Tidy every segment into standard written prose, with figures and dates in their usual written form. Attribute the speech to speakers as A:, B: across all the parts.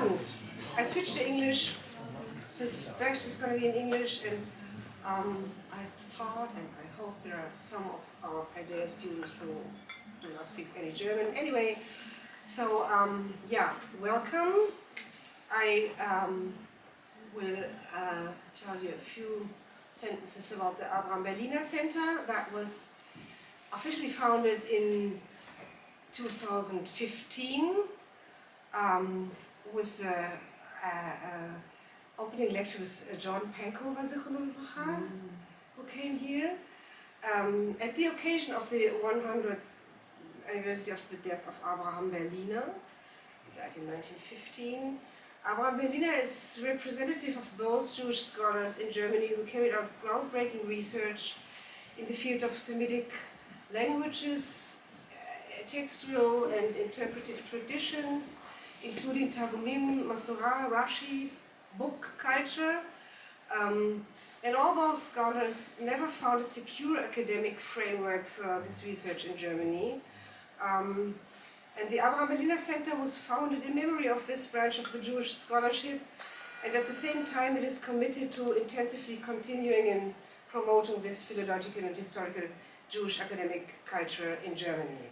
A: Abend. I switched to English, since Deutsch is going to be in English, and I thought and I hope there are some of our Idea students who do not speak any German. Anyway, so yeah, welcome. I will tell you a few sentences about the Abraham Berliner Center that was officially founded in 2015 with the opening lecture with John Pankow, who came here at the occasion of the 100th anniversary of the death of Abraham Berliner, who died in 1915. Abraham Berliner is representative of those Jewish scholars in Germany who carried out groundbreaking research in the field of Semitic languages, textual and interpretive traditions, including Targumim, Masorah, Rashi, book culture. And all those scholars never found a secure academic framework for this research in Germany. And the Abraham Berliner Center was founded in memory of this branch of the Jewish scholarship, and at the same time it is committed to intensively continuing and promoting this philological and historical Jewish academic culture in Germany.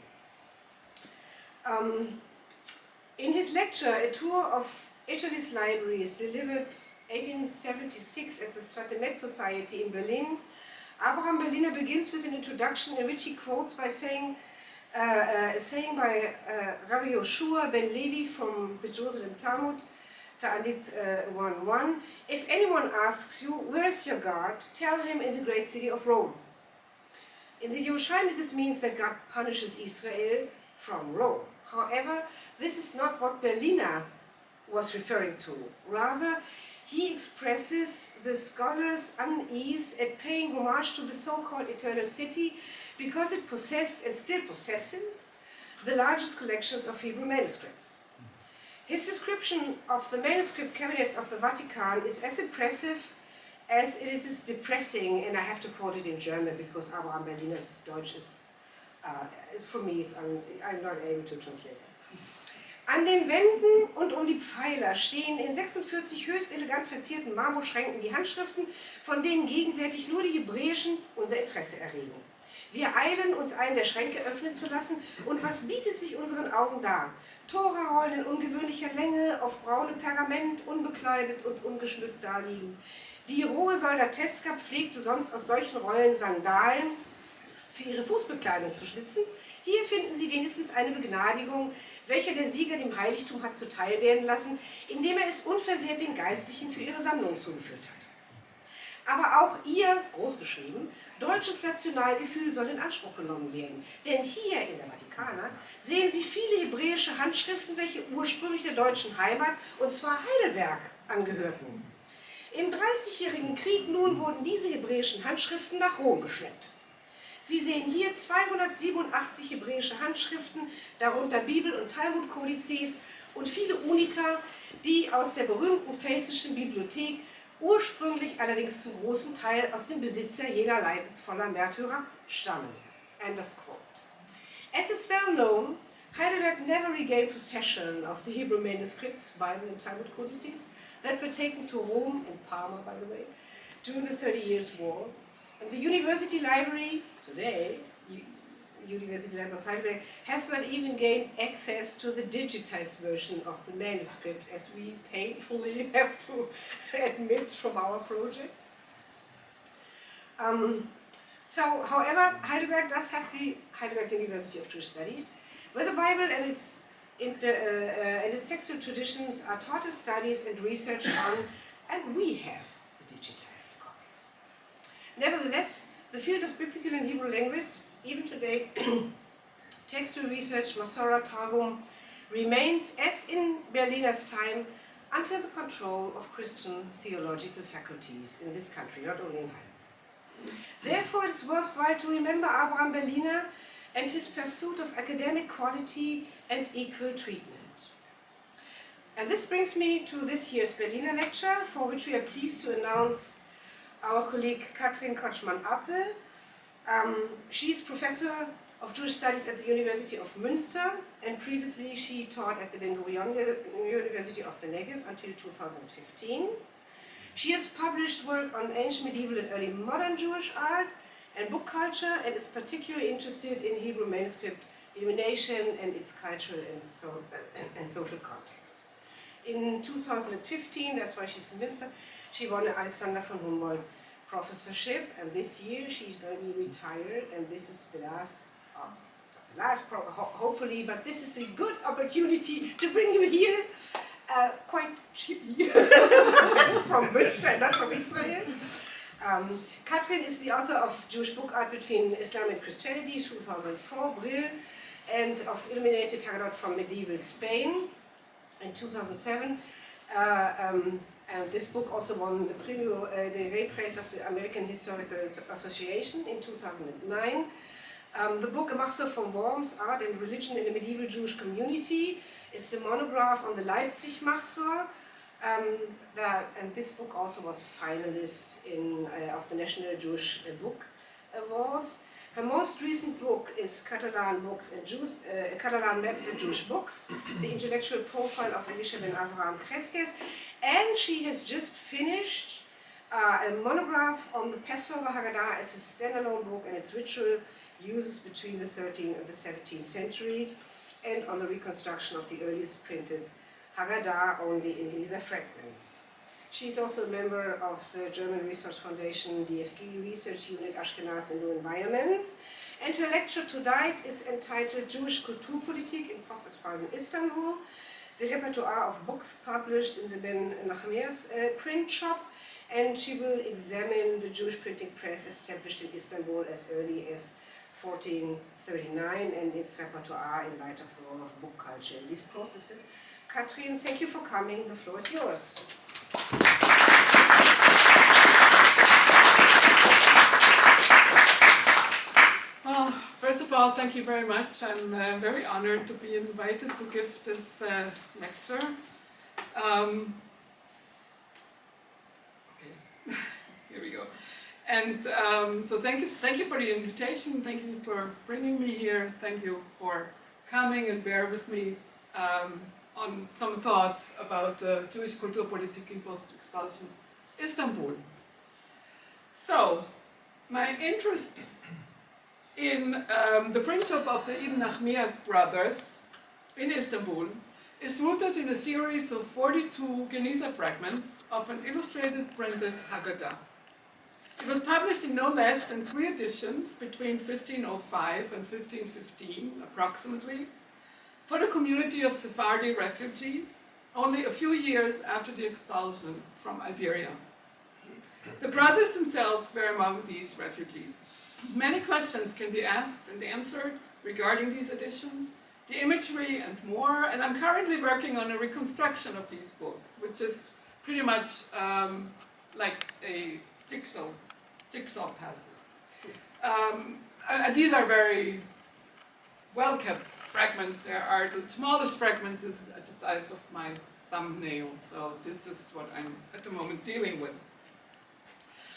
A: In his lecture, A Tour of Italy's Libraries, delivered 1876 at the Sfatemet Society in Berlin, Abraham Berliner begins with an introduction in which he quotes by saying, a saying by Rabbi Yoshua ben Levi from the Jerusalem Talmud, Ta'anit 1:1, if anyone asks you, where is your God? Tell him in the great city of Rome. In the Yerushalmi, this means that God punishes Israel from Rome. However, this is not what Berliner was referring to. Rather, he expresses the scholars' unease at paying homage to the so-called Eternal City because it possessed and still possesses the largest collections of Hebrew manuscripts. His description of the manuscript cabinets of the Vatican is as impressive as it is depressing, and I have to quote it in German because Abraham Berliner's Deutsch is, for me, I'm not able to translate it. An den Wänden und um die Pfeiler stehen in 46 höchst elegant verzierten Marmorschränken die Handschriften, von denen gegenwärtig nur die hebräischen unser Interesse erregen. Wir eilen, uns einen der Schränke öffnen zu lassen, und was bietet sich unseren Augen dar? Torarollen in ungewöhnlicher Länge, auf braunem Pergament, unbekleidet und ungeschmückt daliegen. Die rohe Soldateska pflegte sonst aus solchen Rollen Sandalen für ihre Fußbekleidung zu schnitzen. Hier finden Sie wenigstens eine Begnadigung, welcher der Sieger dem Heiligtum hat zuteil werden lassen, indem er es unversehrt den Geistlichen für ihre Sammlung zugeführt hat. Aber auch Ihr, großgeschrieben, deutsches Nationalgefühl soll in Anspruch genommen werden. Denn hier in der Vatikana sehen Sie viele hebräische Handschriften, welche ursprünglich der deutschen Heimat, und zwar Heidelberg, angehörten. Im Dreißigjährigen Krieg nun wurden diese hebräischen Handschriften nach Rom geschleppt. Sie sehen hier 287 hebräische Handschriften, darunter Bibel- und Talmud-Kodizes und viele Unika, die aus der berühmten Pfälzischen Bibliothek, ursprünglich allerdings zum großen Teil aus dem Besitzer jener leidensvoller Märtyrer, stammen. End of quote. As is well known, Heidelberg never regained possession of the Hebrew manuscripts, Bible and Talmud codices, that were taken to Rome and Parma, by the way, during the 30 Years' War. And the University Library, today, University Library of Heidelberg, has not even gained access to the digitized version of the manuscript, as we painfully have to admit from our project. However, Heidelberg does have the Heidelberg University of Jewish Studies, where the Bible and its textual traditions are taught as studies and research on, and we have the digitized copies. Nevertheless, the field of biblical and Hebrew language, even today, textual research, Masorah, Targum, remains, as in Berliner's time, under the control of Christian theological faculties in this country, not only in Heidelberg. Therefore, it is worthwhile to remember Abraham Berliner and his pursuit of academic quality and equal treatment. And this brings me to this year's Berliner lecture, for which we are pleased to announce our colleague Katrin Kogman-Appel. She's professor of Jewish Studies at the University of Münster, and previously she taught at the Ben Gurion University of the Negev until 2015. She has published work on ancient, medieval, and early modern Jewish art and book culture, and is particularly interested in Hebrew manuscript illumination and its cultural and social context. In 2015, that's why she's in Münster, she won an Alexander von Humboldt professorship, and this year she's going to be retired, and this is the last, it's not the last, hopefully, but this is a good opportunity to bring you here, quite cheaply, from Münster, not from Israel. Katrin is the author of Jewish Book Art Between Islam and Christianity, 2004, Brill, and of Illuminated Haggadot from Medieval Spain, in 2007. And this book also won the Ray Prize of the American Historical Association in 2009. The book A Machzor from Worms, Art and Religion in the Medieval Jewish Community is the monograph on the Leipzig Machzor. And this book also was a finalist of the National Jewish Book Award. Her most recent book is Catalan Maps and Jewish Books, the intellectual profile of Elisha ben Avraham Kreskes, and she has just finished a monograph on the Passover Haggadah as a standalone book and its ritual uses between the 13th and the 17th century, and on the reconstruction of the earliest printed Haggadah only in Geyser fragments. She's also a member of the German Resource Foundation DFG Research Unit Ashkenaz and New Environments, and her lecture tonight is entitled Jewish Kulturpolitik in Post-Expulsion Istanbul, the repertoire of books published in the Ben Nahmias print shop, and she will examine the Jewish printing press established in Istanbul as early as 1439 and its repertoire in light of the role of book culture in these processes. Katrin, thank you for coming. The floor is yours.
B: Well, first of all, thank you very much. I'm very honored to be invited to give this lecture. Okay, here we go. And so thank you for the invitation. Thank you for bringing me here. Thank you for coming and bear with me on some thoughts about Jewish Kulturpolitik in Post-Expulsion Istanbul. So, my interest in the print shop of the Ibn Nahmias brothers in Istanbul is rooted in a series of 42 Geniza fragments of an illustrated printed Haggadah. It was published in no less than 3 editions between 1505 and 1515, approximately, for the community of Sephardic refugees, only a few years after the expulsion from Iberia. The brothers themselves were among these refugees. Many questions can be asked and answered regarding these editions, the imagery and more, and I'm currently working on a reconstruction of these books, which is pretty much like a jigsaw puzzle. These are very well-kept fragments. The smallest fragments is at the size of my thumbnail, so this is what I'm at the moment dealing with.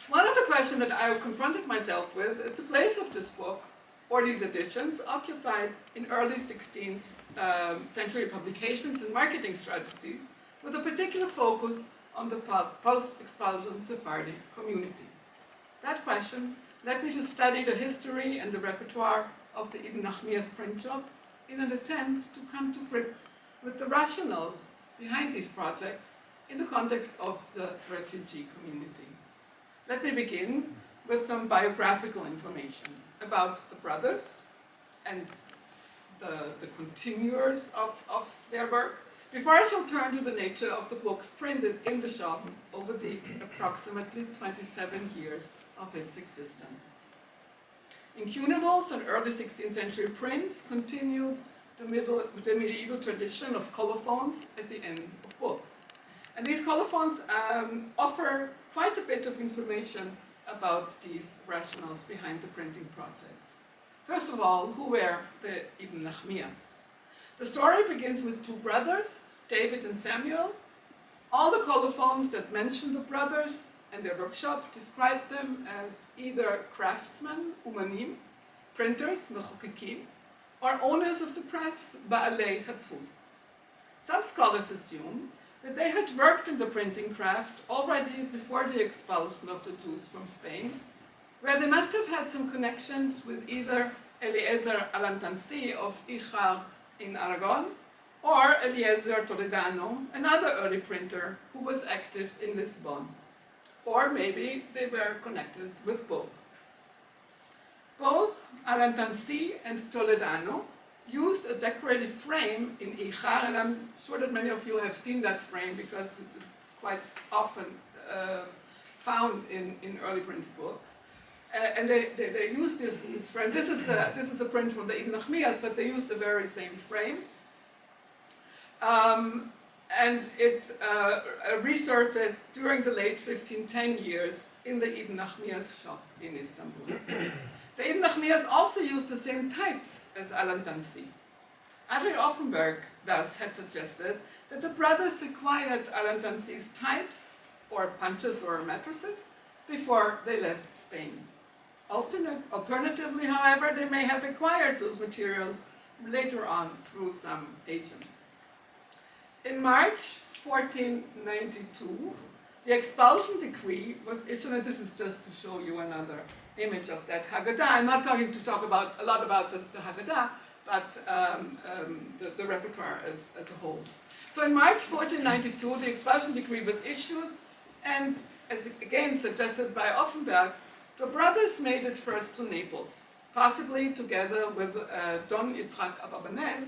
B: One of the questions that I confronted myself with is the place of this book, or these editions, occupied in early 16th century publications and marketing strategies, with a particular focus on the post-expulsion Sephardi community. That question led me to study the history and the repertoire of the Ibn Nahmias print shop in an attempt to come to grips with the rationales behind these projects in the context of the refugee community. Let me begin with some biographical information about the brothers and the continuers of their work, before I shall turn to the nature of the books printed in the shop over the approximately 27 years of its existence. Incunables and early 16th century prints continued the medieval tradition of colophons at the end of books. And these colophons offer quite a bit of information about these rationales behind the printing projects. First of all, who were the Ibn Nahmias? The story begins with 2 brothers, David and Samuel. All the colophons that mention the brothers and their workshop describe them as either craftsmen, umanim, printers, mechokikim, or owners of the press, ba'alei hadfus. Some scholars assume that they had worked in the printing craft already before the expulsion of the Jews from Spain, where they must have had some connections with either Eliezer Alantansi of Ijar in Aragon, or Eliezer Toledano, another early printer who was active in Lisbon. Or maybe they were connected with both. Both Alantansi and Toledano used a decorative frame in Ijar, and I'm sure that many of you have seen that frame because it is quite often found in early printed books. And they used this frame. This is a print from the Ibn Nahmias, but they used the very same frame. And it resurfaced during the late 1510 years in the Ibn Nahmias shop in Istanbul. The Ibn Nahmias also used the same types as Alantansi. Adri Offenberg thus had suggested that the brothers acquired Alantansi's types, or punches or mattresses, before they left Spain. Alternatively, however, they may have acquired those materials later on through some agent. In March 1492, the expulsion decree was issued, and this is just to show you another image of that Haggadah. I'm not going to talk a lot about the Haggadah, but the repertoire as a whole. So in March 1492, the expulsion decree was issued, and as again suggested by Offenberg, the brothers made it first to Naples, possibly together with Don Yitzhak Abarbanel.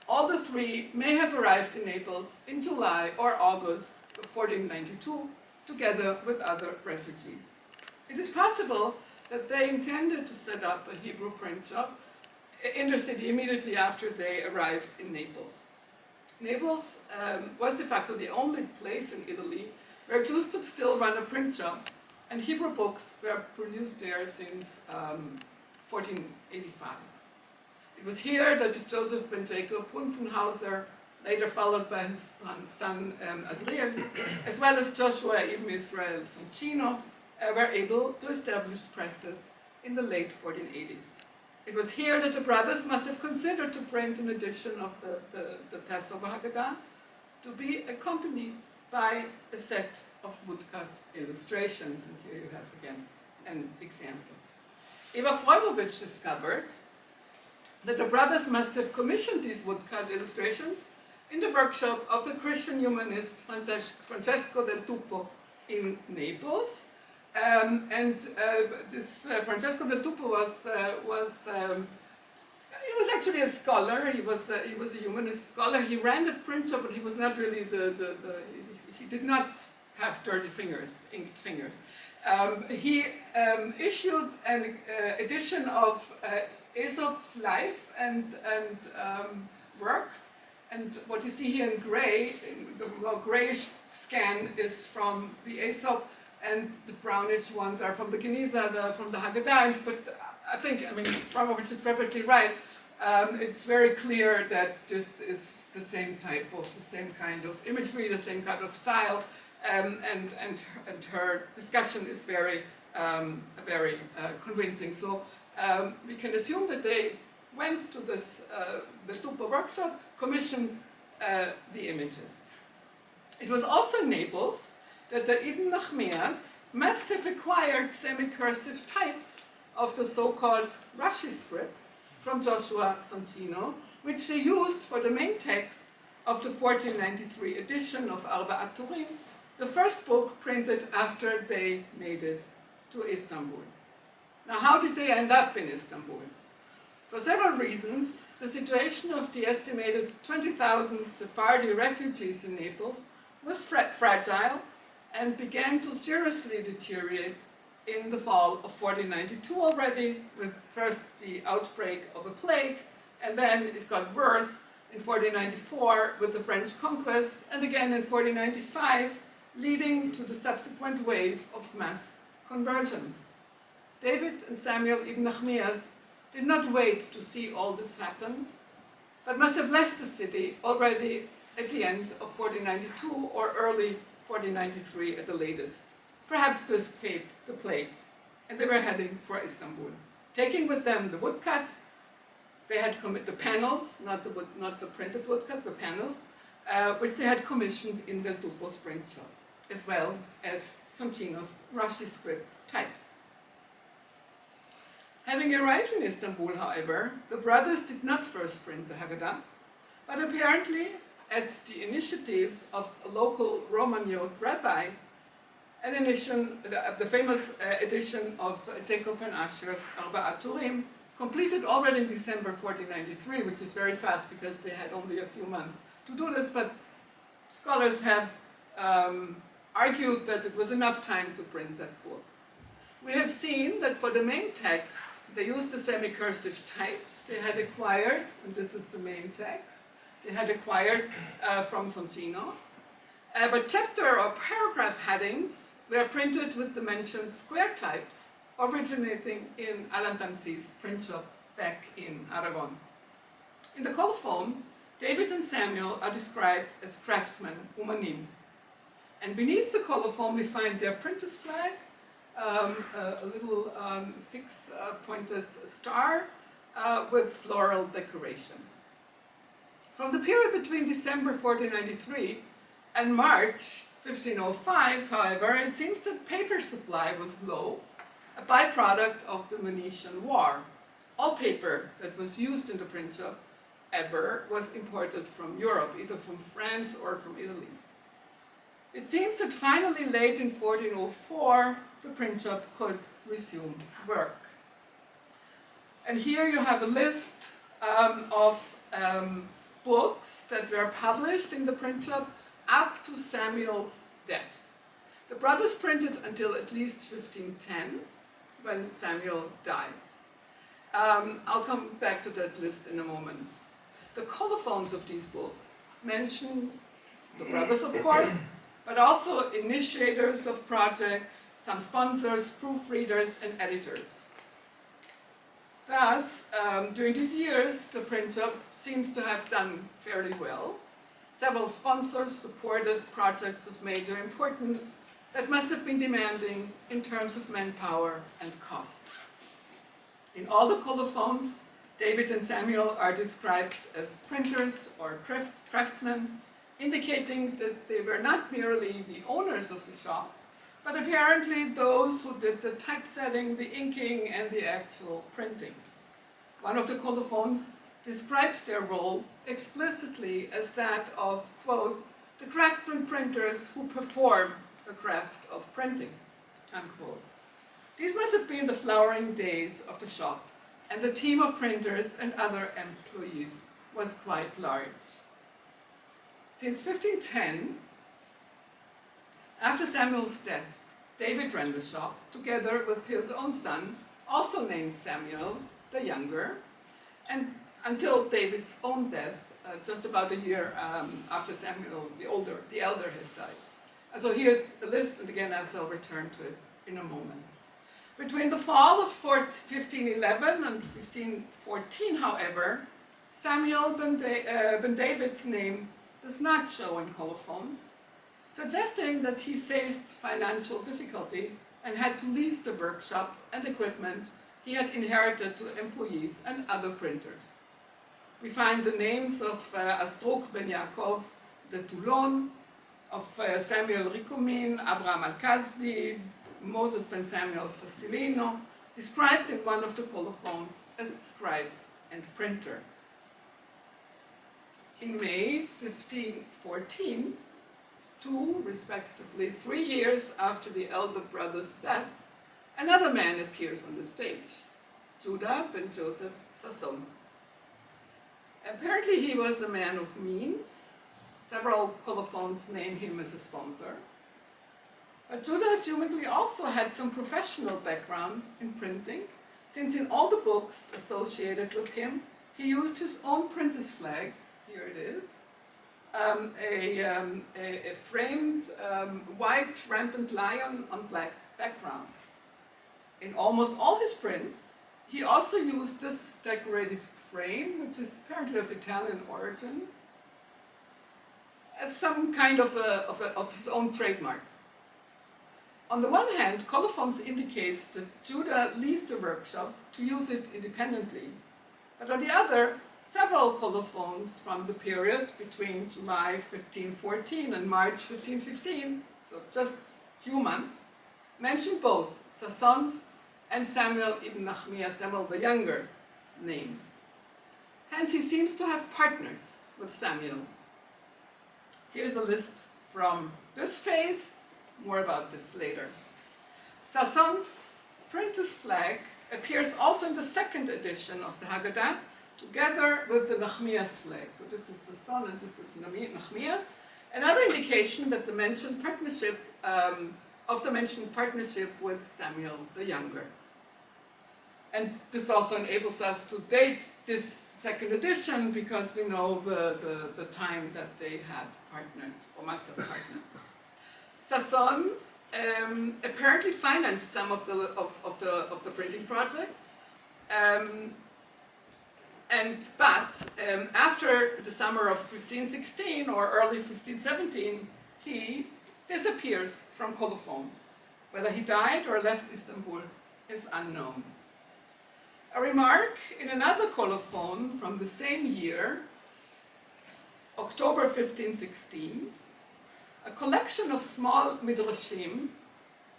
B: All the three may have arrived in Naples in July or August of 1492, together with other refugees. It is possible that they intended to set up a Hebrew print shop in the city immediately after they arrived in Naples. Naples was de facto the only place in Italy where Jews could still run a print shop, and Hebrew books were produced there since 1485. It was here that Joseph ben Jacob Hunsenhauser, later followed by his son Azriel, as well as Joshua ibn Israel Soncino, were able to establish presses in the late 1480s. It was here that the brothers must have considered to print an edition of the Passover Haggadah to be accompanied by a set of woodcut illustrations. And here you have again examples. Eva Freumovich discovered that the brothers must have commissioned these woodcut illustrations in the workshop of the Christian humanist Francesco del Tupo in Naples. This Francesco del Tupo he was actually a scholar. He was a humanist scholar. He ran a print shop, but he was not really he did not have dirty fingers, inked fingers. He issued an edition of Aesop's life and works, and what you see here in gray, the more grayish scan is from the Aesop, and the brownish ones are from the Geniza, from the Haggadah. But I think, Fraumovich is perfectly right. It's very clear that this is the same kind of imagery, the same kind of style, and her discussion is very convincing. So we can assume that they went to this the Tupo workshop, commissioned the images. It was also in Naples that the Ibn Nahmias must have acquired semi-cursive types of the so-called Rashi script from Joshua Soncino, which they used for the main text of the 1493 edition of Arba'at Turim, the first book printed after they made it to Istanbul. Now, how did they end up in Istanbul? For several reasons, the situation of the estimated 20,000 Sephardi refugees in Naples was fragile and began to seriously deteriorate in the fall of 1492 already, with first the outbreak of a plague, and then it got worse in 1494 with the French conquest, and again in 1495, leading to the subsequent wave of mass conversions. David and Samuel ibn Nahmias did not wait to see all this happen, but must have left the city already at the end of 1492 or early 1493 at the latest, perhaps to escape the plague, and they were heading for Istanbul. taking with them the woodcuts. They had the panels, not the printed woodcuts, the panels, which they had commissioned in Del Topo's print shop, as well as Soncino's Rashi script types. Having arrived in Istanbul, however, the brothers did not first print the Haggadah, but apparently, at the initiative of a local Romaniote rabbi, an edition, the famous edition of Jacob and Asher's Arba'at Turim, completed already in December 1493, which is very fast because they had only a few months to do this, but scholars have argued that it was enough time to print that book. We have seen that for the main text, they used the semi-cursive types they had acquired, and this is the main text, they had acquired from Soncino. But chapter or paragraph headings were printed with the mentioned square types originating in Al-Andansi's print shop back in Aragon. In the colophon, David and Samuel are described as craftsmen, umanim. And beneath the colophon we find their printer's flag, a little six-pointed star with floral decoration. From the period between December 1493 and March 1505, however, it seems that paper supply was low, a byproduct of the Venetian War. All paper that was used in the print shop ever was imported from Europe, either from France or from Italy. It seems that finally, late in 1404, the print shop could resume work. And here you have a list of books that were published in the print shop up to Samuel's death. The brothers printed until at least 1510, when Samuel died. I'll come back to that list in a moment. The colophons of these books mention the brothers, of course, but also initiators of projects, some sponsors, proofreaders, and editors. Thus, during these years, the print shop seems to have done fairly well. Several sponsors supported projects of major importance that must have been demanding in terms of manpower and costs. In all the colophons, David and Samuel are described as printers or craftsmen, indicating that they were not merely the owners of the shop, but apparently those who did the typesetting, the inking, and the actual printing. One of the colophons describes their role explicitly as that of, quote, the craftsmen printers who perform the craft of printing, unquote. These must have been the flowering days of the shop, and the team of printers and other employees was quite large. Since 1510, after Samuel's death, David ran the shop together with his own son, also named Samuel, the younger, and until David's own death, just about a year after Samuel, the elder, has died. And so here's a list, and again, I shall return to it in a moment. Between the fall of 1511 and 1514, however, Samuel ben David's name does not show in colophons, suggesting that he faced financial difficulty and had to lease the workshop and equipment he had inherited to employees and other printers. We find the names of Astruk ben Yaakov de Toulon, of Samuel Ricomin, Abraham Al-Kazbi, Moses ben Samuel Facilino, described in one of the colophons as scribe and printer. In May 1514, 2, respectively 3 years after the elder brother's death, another man appears on the stage, Judah ben Joseph Sasson. Apparently he was a man of means. Several colophons name him as a sponsor. But Judah assumedly also had some professional background in printing, since in all the books associated with him, he used his own printer's flag, here it is, a framed white rampant lion on black background. In almost all his prints, he also used this decorative frame, which is apparently of Italian origin, as some kind of his own trademark. On the one hand, colophons indicate that Judah leased the workshop to use it independently. But on the other, several colophons from the period between July 1514 and March 1515, so just a few months, mention both Sasson's and Samuel ibn Nahmias, Samuel the Younger, name. Hence he seems to have partnered with Samuel. Here's a list from this phase, more about this later. Sasson's printed flag appears also in the second edition of the Haggadah, together with the Nahmias flag. So this is Sasson and this is Nahmias. Another indication that the mentioned partnership with Samuel the Younger. And this also enables us to date this second edition because we know the time that they had partnered, or must have partnered. Sasson apparently financed some of the printing projects, but after the summer of 1516 or early 1517, he disappears from colophons. Whether he died or left Istanbul is unknown. A remark in another colophon from the same year, October 1516, a collection of small midrashim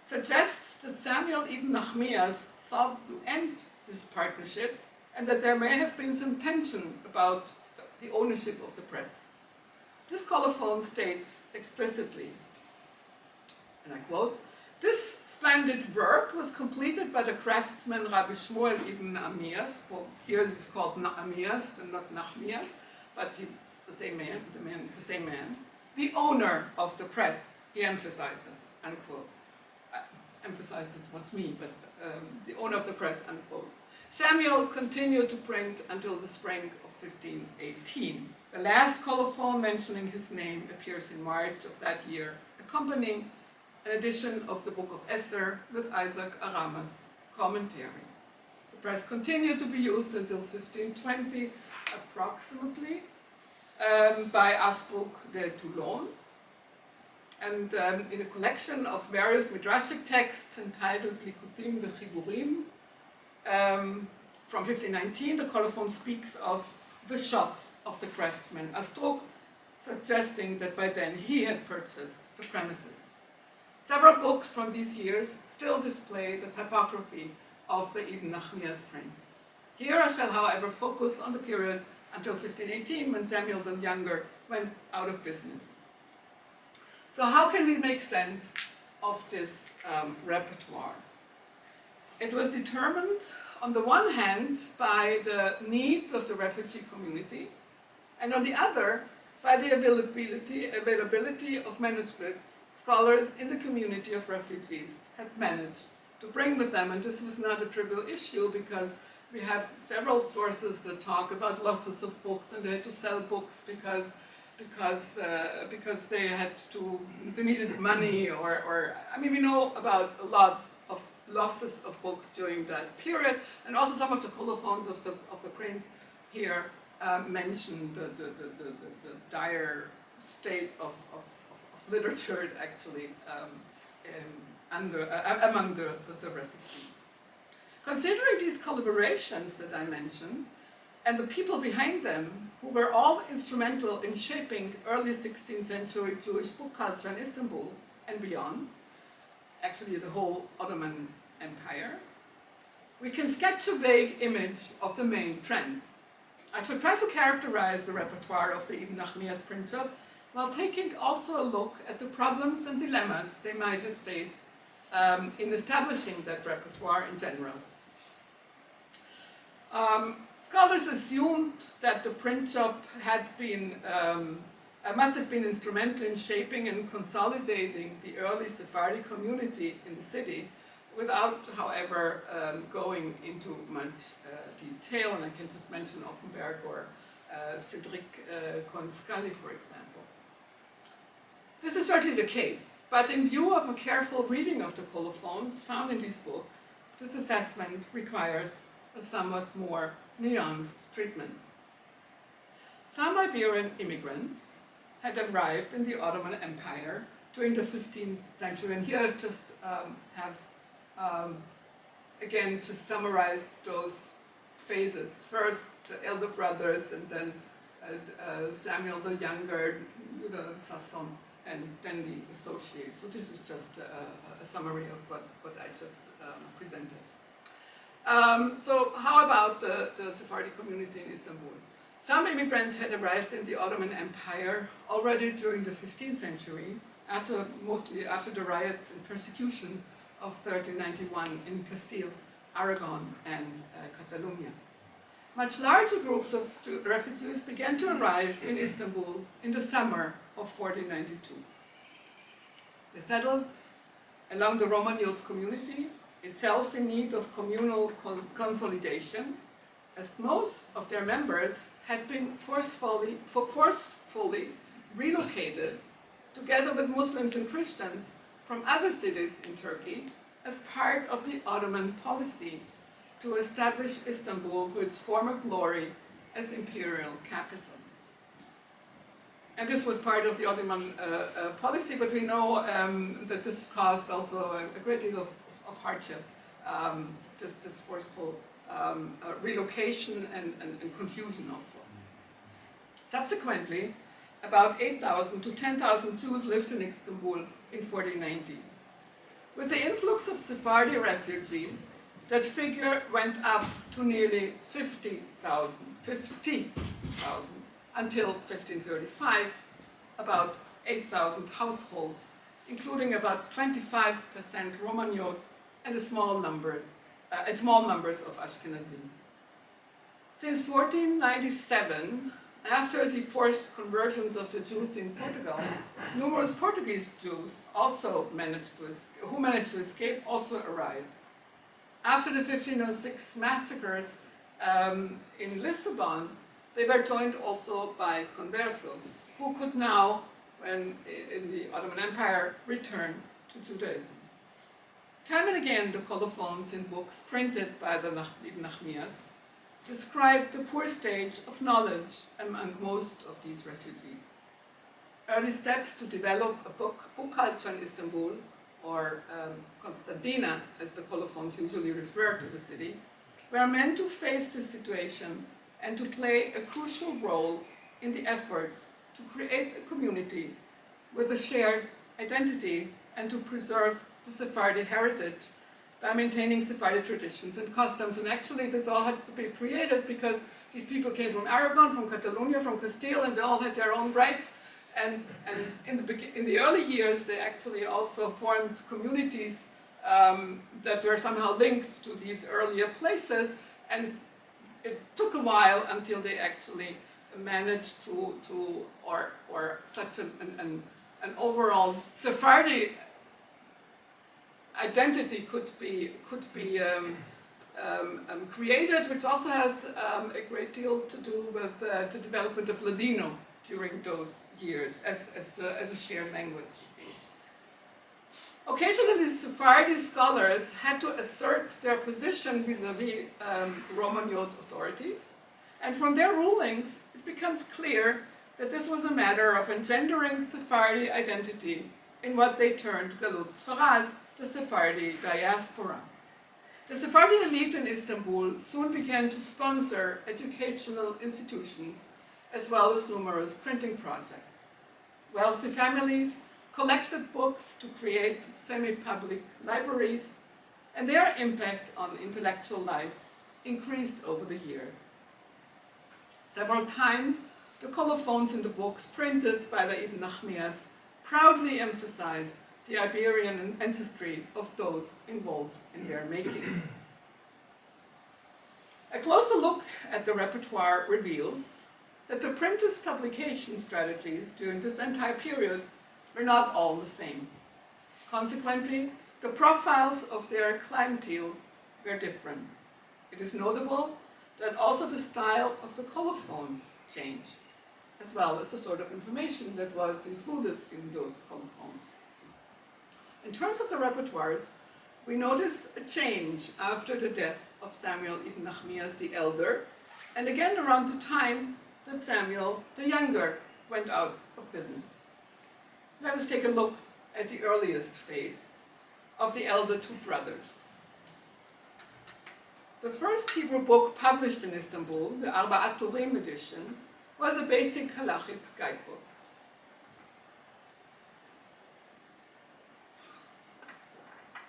B: suggests that Samuel ibn Nahmias sought to end this partnership and that there may have been some tension about the ownership of the press. This colophon states explicitly, and I quote, "This splendid work was completed by the craftsman Rabbi Shmuel ibn Nahmias." Well, here it is called Nahmias and not Nahmias, but it's the same man, the owner of the press, he emphasizes, unquote. Emphasized this was me, but the owner of the press, unquote. Samuel continued to print until the spring of 1518. The last colophon mentioning his name appears in March of that year, accompanying an edition of the Book of Esther with Isaac Arama's commentary. The press continued to be used until 1520, approximately, by Astruc de Toulon, and in a collection of various midrashic texts entitled Likutim v'Chiburim, from 1519, the colophon speaks of the shop of the craftsman Astruc, suggesting that by then he had purchased the premises. Several books from these years still display the typography of the Ibn Nahmias prints. Here I shall, however, focus on the period until 1518, when Samuel the Younger went out of business. So how can we make sense of this repertoire? It was determined, on the one hand, by the needs of the refugee community, and on the other, by the availability of manuscripts scholars in the community of refugees had managed to bring with them. And this was not a trivial issue, because we have several sources that talk about losses of books, and they had to sell books because they needed money, or I mean, we know about a lot of losses of books during that period, and also some of the colophons of the prints here mention the dire state of literature actually among the refugees. Considering these collaborations that I mentioned, and the people behind them, who were all instrumental in shaping early 16th century Jewish book culture in Istanbul and beyond, actually the whole Ottoman Empire, we can sketch a vague image of the main trends. I shall try to characterize the repertoire of the Ibn Nahmias print shop while taking also a look at the problems and dilemmas they might have faced in establishing that repertoire in general. Scholars assumed that the print shop must have been instrumental in shaping and consolidating the early Sephardic community in the city, without, however, going into much detail, and I can just mention Offenberg or Cedric Cohen-Scully, for example. This is certainly the case, but in view of a careful reading of the colophons found in these books, this assessment requires a somewhat more nuanced treatment. Some Iberian immigrants had arrived in the Ottoman Empire during the 15th century. And here I just have, again, just summarized those phases. First, the elder brothers, and then Samuel the Younger, Sasson, and then the associates. So this is just a summary of what I just presented. So how about the Sephardic community in Istanbul? Some immigrants had arrived in the Ottoman Empire already during the 15th century, mostly after the riots and persecutions of 1391 in Castile, Aragon, and Catalonia. Much larger groups of refugees began to arrive in Istanbul in the summer of 1492. They settled along the Roman youth community, itself in need of communal consolidation, as most of their members had been forcefully relocated, together with Muslims and Christians, from other cities in Turkey as part of the Ottoman policy to establish Istanbul to its former glory as imperial capital. And this was part of the Ottoman policy, but we know that this caused also a great deal of hardship, this forceful relocation and confusion also. Subsequently, about 8,000 to 10,000 Jews lived in Istanbul in 1490. With the influx of Sephardi refugees, that figure went up to nearly 50,000 until 1535, about 8,000 households, including about 25% Romaniotes and small numbers of Ashkenazim. Since 1497, after the forced conversions of the Jews in Portugal, numerous Portuguese Jews also managed to escape also arrived. After the 1506 massacres in Lisbon, they were joined also by conversos, who could now, when in the Ottoman Empire, return to Judaism. Time and again, the colophons in books printed by the Nahmias describe the poor stage of knowledge among most of these refugees. Early steps to develop a book culture in Istanbul, or Constantina, as the colophons usually refer to the city, were meant to face this situation and to play a crucial role in the efforts to create a community with a shared identity and to preserve the Sephardi heritage by maintaining Sephardi traditions and customs. And actually this all had to be created because these people came from Aragon, from Catalonia, from Castile, and they all had their own rights. And in the early years, they actually also formed communities that were somehow linked to these earlier places. And it took a while until they actually managed to or such an overall Sephardi identity could be created, which also has a great deal to do with the development of Ladino during those years as a shared language. Occasionally, Sephardi scholars had to assert their position vis-à-vis Roman youth authorities, and from their rulings, it becomes clear that this was a matter of engendering Sephardi identity in what they termed Galut Sfarad, the Sephardi diaspora. The Sephardi elite in Istanbul soon began to sponsor educational institutions as well as numerous printing projects. Wealthy families collected books to create semi-public libraries, and their impact on intellectual life increased over the years. Several times, the colophons in the books printed by the Ibn Nahmias proudly emphasize the Iberian ancestry of those involved in their making. A closer look at the repertoire reveals that the printers' publication strategies during this entire period were not all the same. Consequently, the profiles of their clienteles were different. It is notable that also the style of the colophons changed, as well as the sort of information that was included in those colophons. In terms of the repertoires, we notice a change after the death of Samuel ibn Nahmias the Elder, and again around the time that Samuel the Younger went out of business. Let us take a look at the earliest phase of the elder two brothers. The first Hebrew book published in Istanbul, the Arba'at Turim edition, was a basic halachic guidebook.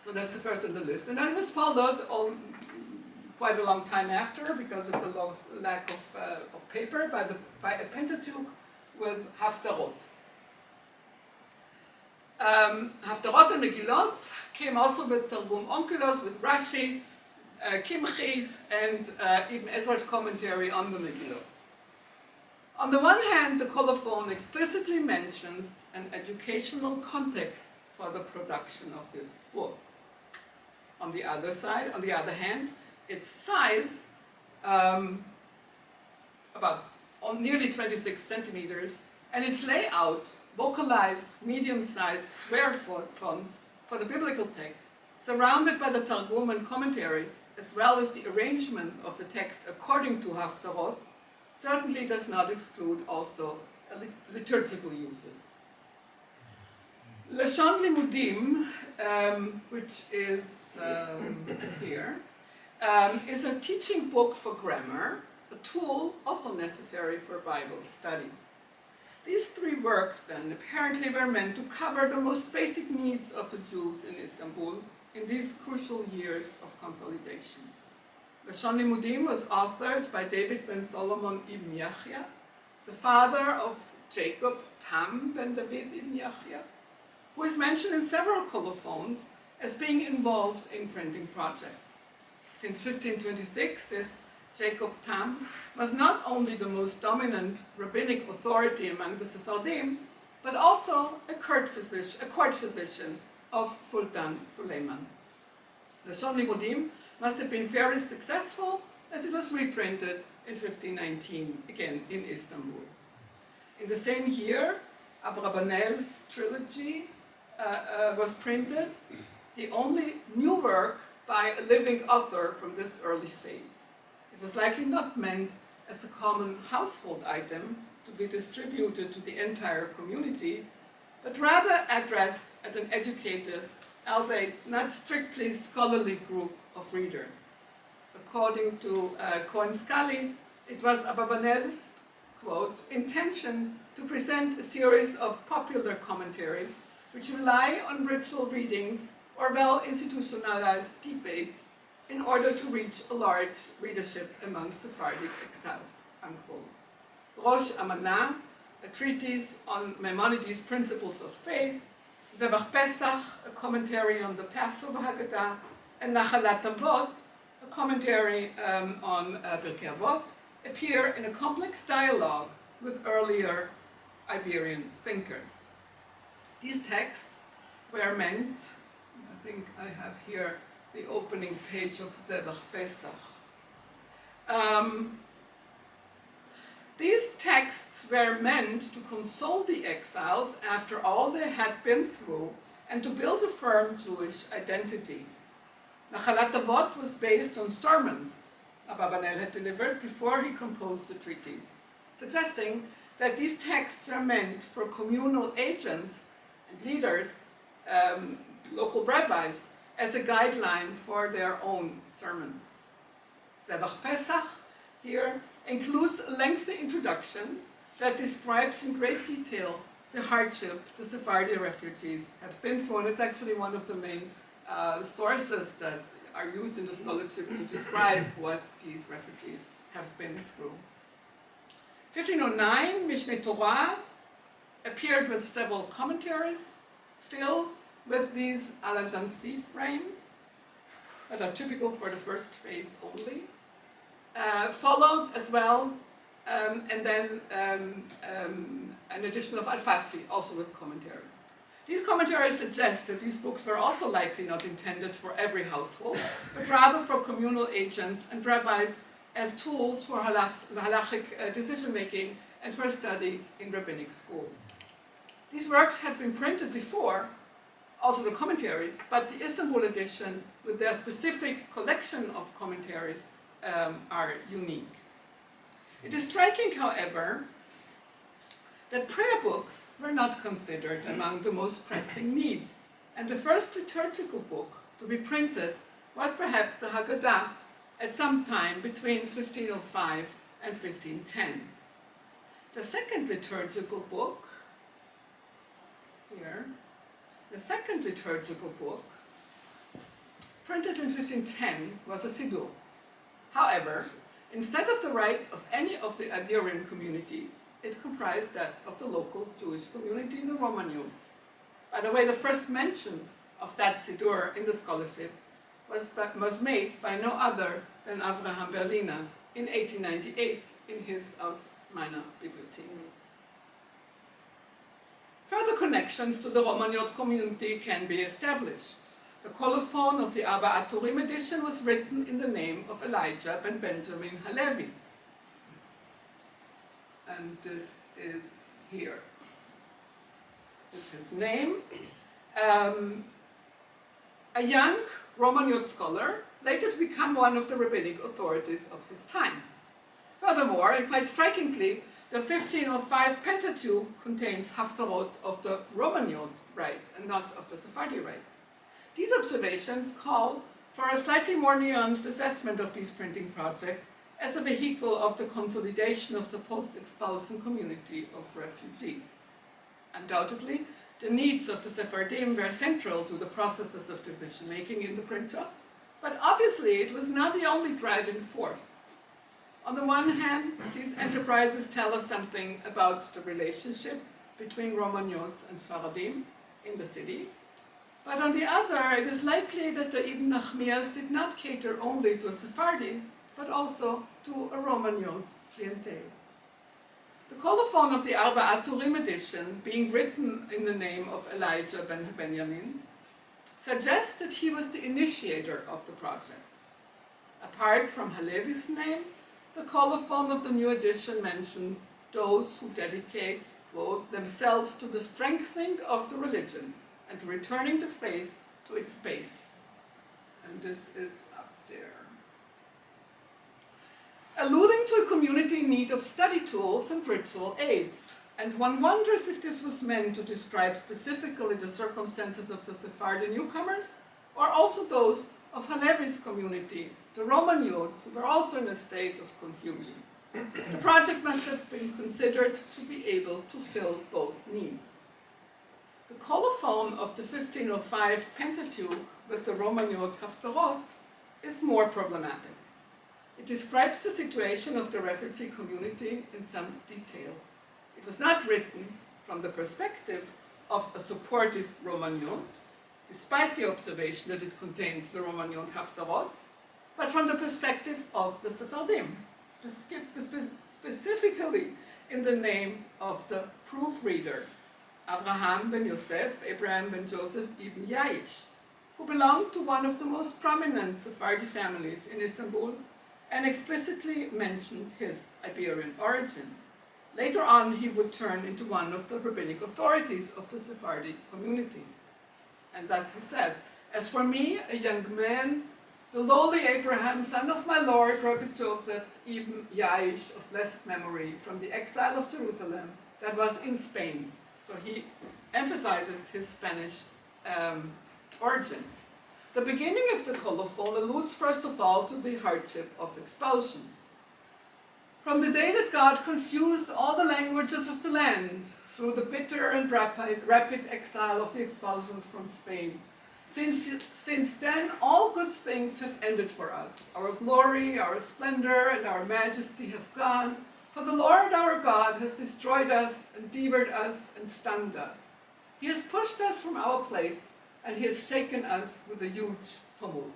B: So that's the first on the list. And then it was followed quite a long time after, because of the lack of paper, by a Pentateuch with Haftarot. Haftarot and Megillot came also with Targum Onkelos, with Rashi, Kimchi, and Ibn Ezra's commentary on the Megillot. On the one hand, the colophon explicitly mentions an educational context for the production of this book. On the other hand, its size, nearly 26 centimeters, and its layout, vocalized, medium-sized square fonts for the biblical text, surrounded by the Targum and commentaries, as well as the arrangement of the text according to Haftarot, certainly does not exclude also liturgical uses. Lashon Limudim, which is here, is a teaching book for grammar, a tool also necessary for Bible study. These three works, then, apparently were meant to cover the most basic needs of the Jews in Istanbul in these crucial years of consolidation. Lashon Limudim was authored by David ben Solomon ibn Yahya, the father of Jacob Tam ben David ibn Yahya, who is mentioned in several colophons as being involved in printing projects. Since 1526, this Jacob Tam was not only the most dominant rabbinic authority among the Sephardim, but also a court physician of Sultan Suleiman. Lashon Limudim must have been very successful, as it was reprinted in 1519, again in Istanbul. In the same year, Abravanel's trilogy was printed, the only new work by a living author from this early phase. It was likely not meant as a common household item to be distributed to the entire community, but rather addressed at an educated, albeit not strictly scholarly group of readers. According to Cohen-Scully, it was Abravanel's, quote, intention to present a series of popular commentaries which rely on ritual readings or well-institutionalized debates in order to reach a large readership among Sephardic exiles, unquote. Rosh Amanah, a treatise on Maimonides' principles of faith, Zevach Pesach, a commentary on the Passover Haggadah, and Nachalat Avot, a commentary on Pirkei Avot, appear in a complex dialogue with earlier Iberian thinkers. These texts were meant, I think I have here the opening page of Zevach Pesach. These texts were meant to console the exiles after all they had been through and to build a firm Jewish identity. Nachalat Avot was based on sermons Abravanel had delivered before he composed the treatise, suggesting that these texts were meant for communal agents and leaders, local rabbis, as a guideline for their own sermons. Zevach Pesach here includes a lengthy introduction that describes in great detail the hardship the Sephardi refugees have been through, and it's actually one of the main sources that are used in the scholarship to describe what these refugees have been through. 1509, Mishneh Torah appeared with several commentaries, still with these Al-Andansi frames that are typical for the first phase only. Followed as well, and then an edition of Al-Fassi, also with commentaries. These commentaries suggest that these books were also likely not intended for every household, but rather for communal agents and rabbis as tools for halachic decision-making and for study in rabbinic schools. These works had been printed before, also the commentaries, but the Istanbul edition, with their specific collection of commentaries, are unique. It is striking, however, that prayer books were not considered among the most pressing needs, and the first liturgical book to be printed was perhaps the Haggadah at some time between 1505 and 1510. The second liturgical book, here, the second liturgical book, printed in 1510, was a Siddur. However, instead of the rite of any of the Iberian communities, it comprised that of the local Jewish community, the Romanians. By the way, the first mention of that Siddur in the scholarship was made by no other than Abraham Berliner in 1898 in his Aus meiner Bibliothek. Further connections to the Romaniot community can be established. The colophon of the Arba Aturim edition was written in the name of Elijah ben Benjamin Halevi. And this is here. This is his name. A young Romaniot scholar, later to become one of the rabbinic authorities of his time. Furthermore, and quite strikingly, the 1505 Pentateuch contains haftarot of the Romaniot rite and not of the Sephardi rite. These observations call for a slightly more nuanced assessment of these printing projects as a vehicle of the consolidation of the post-expulsion community of refugees. Undoubtedly, the needs of the Sephardim were central to the processes of decision-making in the print shop, but obviously it was not the only driving force. On the one hand, these enterprises tell us something about the relationship between Romaniots and Sephardim in the city, but on the other, it is likely that the Ibn Nahmias did not cater only to a Sephardi, but also to a Romaniot clientele. The colophon of the Arba Aturim edition, being written in the name of Elijah ben Benjamin, suggests that he was the initiator of the project. Apart from Halevi's name, the colophon of the new edition mentions those who dedicate, quote, themselves to the strengthening of the religion and returning the faith to its base. And this is up there. Alluding to a community in need of study tools and ritual aids. And one wonders if this was meant to describe specifically the circumstances of the Sephardi newcomers, or also those of Halevi's community, the Romaniots, who were also in a state of confusion. The project must have been considered to be able to fill both needs. The colophon of the 1505 Pentateuch with the Romaniot haftarot is more problematic. It describes the situation of the refugee community in some detail. It was not written from the perspective of a supportive Romaniot, despite the observation that it contains the Romaniot haftarot, but from the perspective of the Sephardim, specifically in the name of the proofreader, Abraham ben Yosef, Abraham ben Joseph ibn Yaish, who belonged to one of the most prominent Sephardi families in Istanbul and explicitly mentioned his Iberian origin. Later on, he would turn into one of the rabbinic authorities of the Sephardi community. And thus he says, "As for me, a young man, the lowly Abraham, son of my Lord, Rabbi Joseph ibn Yaish of blessed memory, from the exile of Jerusalem, that was in Spain." So he emphasizes his Spanish origin. The beginning of the colophon alludes first of all to the hardship of expulsion. From the day that God confused all the languages of the land through the bitter and rapid exile of the expulsion from Spain, since then all good things have ended for us. Our glory, our splendor, and our majesty have gone, for the Lord our God has destroyed us, endeavored us, and stunned us. He has pushed us from our place, and he has shaken us with a huge tumult.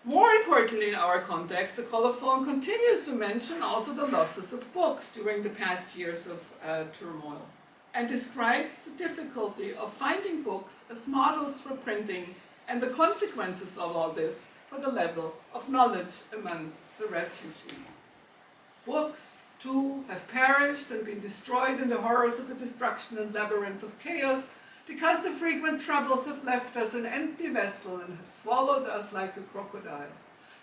B: More importantly in our context, the colophon continues to mention also the losses of books during the past years of turmoil, and describes the difficulty of finding books as models for printing and the consequences of all this for the level of knowledge among the refugees. Books, too, have perished and been destroyed in the horrors of the destruction and labyrinth of chaos, because the frequent troubles have left us an empty vessel and have swallowed us like a crocodile.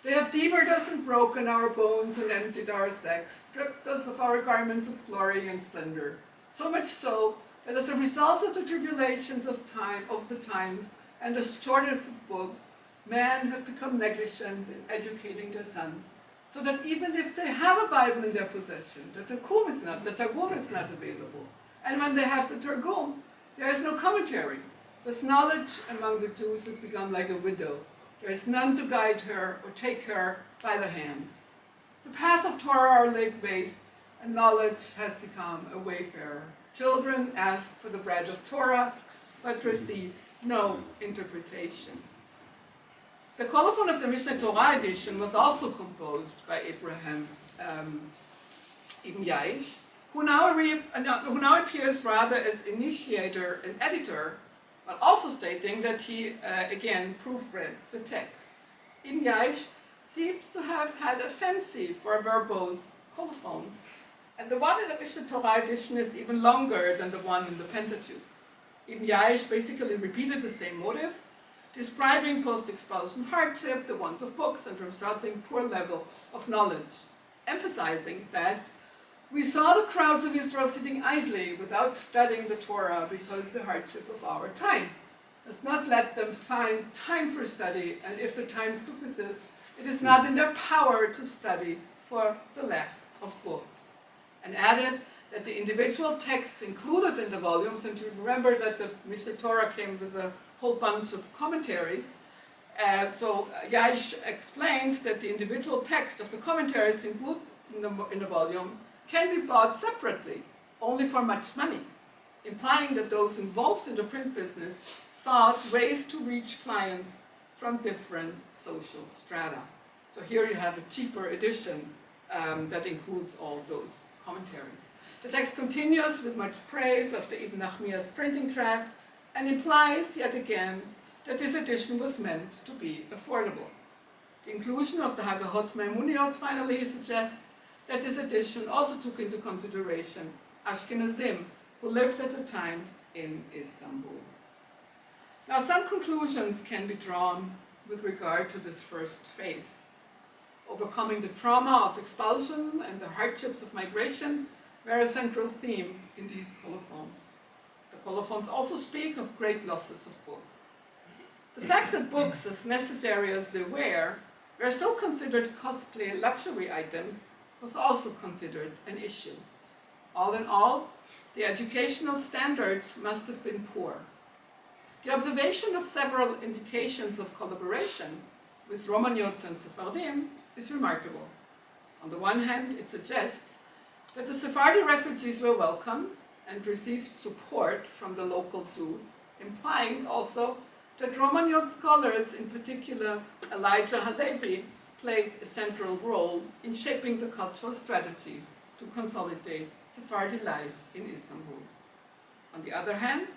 B: They have devoured us and broken our bones and emptied our sacks, stripped us of our garments of glory and splendor. So much so that as a result of the tribulations of the times and the shortage of books, men have become negligent in educating their sons, so that even if they have a Bible in their possession, the Targum is not available. And when they have the Targum, there is no commentary. Thus knowledge among the Jews has become like a widow. There is none to guide her or take her by the hand. The path of Torah are laid waste, and knowledge has become a wayfarer. Children ask for the bread of Torah, but receive no interpretation. The colophon of the Mishneh Torah edition was also composed by Abraham Ibn Yaish, who now appears rather as initiator and editor, but also stating that he, again, proofread the text. Ibn Yaish seems to have had a fancy for verbose colophons, and the one in the Mishneh Torah edition is even longer than the one in the Pentateuch. Ibn Yaish basically repeated the same motives, describing post-expulsion hardship, the want of books, and the resulting poor level of knowledge, emphasizing that we saw the crowds of Israel sitting idly without studying the Torah because the hardship of our time. Let's not let them find time for study, and if the time suffices, it is not in their power to study for the lack of books. And added that the individual texts included in the volumes, and you remember that the Mishneh Torah came with a whole bunch of commentaries. So Yaish explains that the individual text of the commentaries included in the volume can be bought separately, only for much money, implying that those involved in the print business sought ways to reach clients from different social strata. So here you have a cheaper edition that includes all those commentaries. The text continues with much praise of the Ibn Nahmias printing craft and implies yet again that this edition was meant to be affordable. The inclusion of the Hagahot Maimuniot finally suggests that this edition also took into consideration Ashkenazim, who lived at the time in Istanbul. Now, some conclusions can be drawn with regard to this first phase. Overcoming the trauma of expulsion and the hardships of migration were a central theme in these colophons. The colophons also speak of great losses of books. The fact that books, as necessary as they were still considered costly luxury items was also considered an issue. All in all, the educational standards must have been poor. The observation of several indications of collaboration with Romaniots and Sephardim is remarkable. On the one hand, it suggests that the Sephardi refugees were welcome and received support from the local Jews, implying also that Romaniot scholars, in particular Elijah Halevi, played a central role in shaping the cultural strategies to consolidate Sephardi life in Istanbul. On the other hand,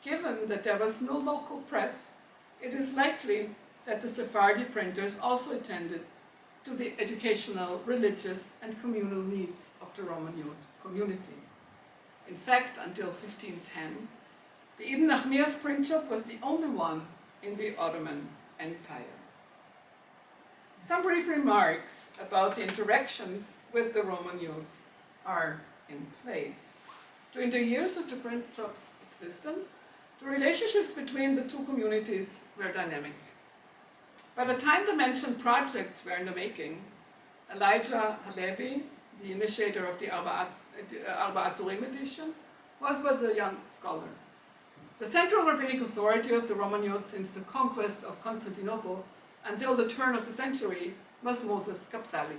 B: given that there was no local press, it is likely that the Sephardi printers also attended to the educational, religious, and communal needs of the Romaniot community. In fact, until 1510, the Ibn Nahmias print shop was the only one in the Ottoman Empire. Some brief remarks about the interactions with the Romaniots are in place. During the years of the print shop's existence, the relationships between the two communities were dynamic. By the time the mentioned projects were in the making, Elijah Halevi, the initiator of the Arba'at Turim edition, was but a young scholar. The central rabbinic authority of the Romaniots since the conquest of Constantinople until the turn of the century was Moses Kapsali.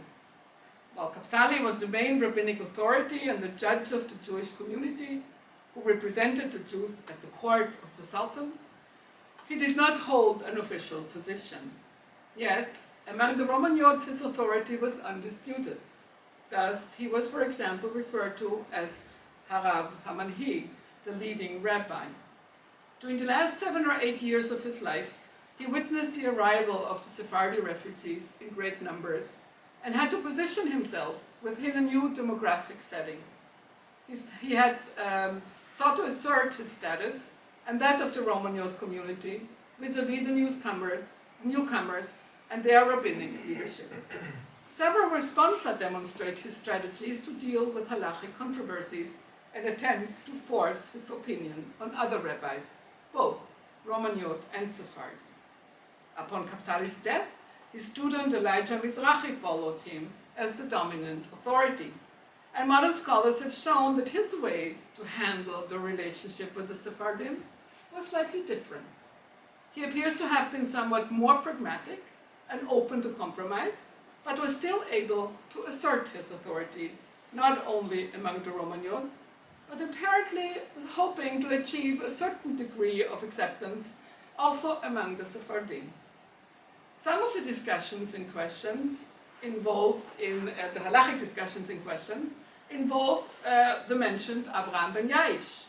B: While Kapsali was the main rabbinic authority and the judge of the Jewish community, who represented the Jews at the court of the Sultan, he did not hold an official position. Yet, among the Romaniots, his authority was undisputed. Thus, he was, for example, referred to as Harav HaManhig, the leading rabbi. During the last 7 or 8 years of his life, he witnessed the arrival of the Sephardi refugees in great numbers and had to position himself within a new demographic setting. He had sought to assert his status and that of the Romaniot community vis-à-vis the newcomers and their rabbinic leadership. Several responsa demonstrate his strategies to deal with halachic controversies and attempts to force his opinion on other rabbis, both Romaniot and Sephardi. Upon Kapsali's death, his student Elijah Mizrahi followed him as the dominant authority. And modern scholars have shown that his way to handle the relationship with the Sephardim was slightly different. He appears to have been somewhat more pragmatic and open to compromise, but was still able to assert his authority, not only among the Romaniots, but apparently was hoping to achieve a certain degree of acceptance also among the Sephardim. Some of the discussions in questions involved in the halachic discussions in questions involved the mentioned Abraham ben Yaish,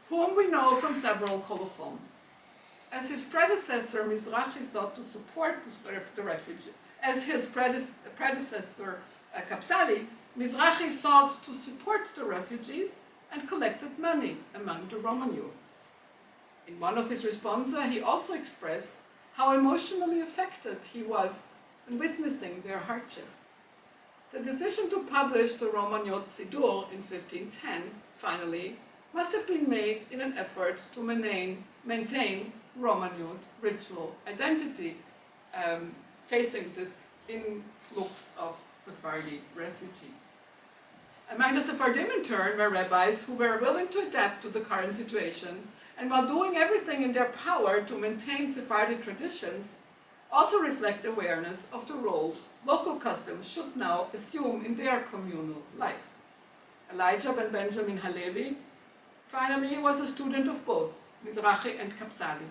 B: whom we know from several colophons. As his predecessor Mizrahi sought to support the refugee, as his predecessor Kapsali, Mizrahi sought to support the refugees and collected money among the Romaniots. In one of his responsa, he also expressed how emotionally affected he was in witnessing their hardship. The decision to publish the Romaniot Sidur in 1510, finally, must have been made in an effort to maintain Romaniot ritual identity, facing this influx of Sephardi refugees. Among the Sephardim, in turn, were rabbis who were willing to adapt to the current situation, and while doing everything in their power to maintain Sephardic traditions, also reflect awareness of the role local customs should now assume in their communal life. Elijah ben Benjamin Halevi, finally, was a student of both Mizrahi and Kapsali.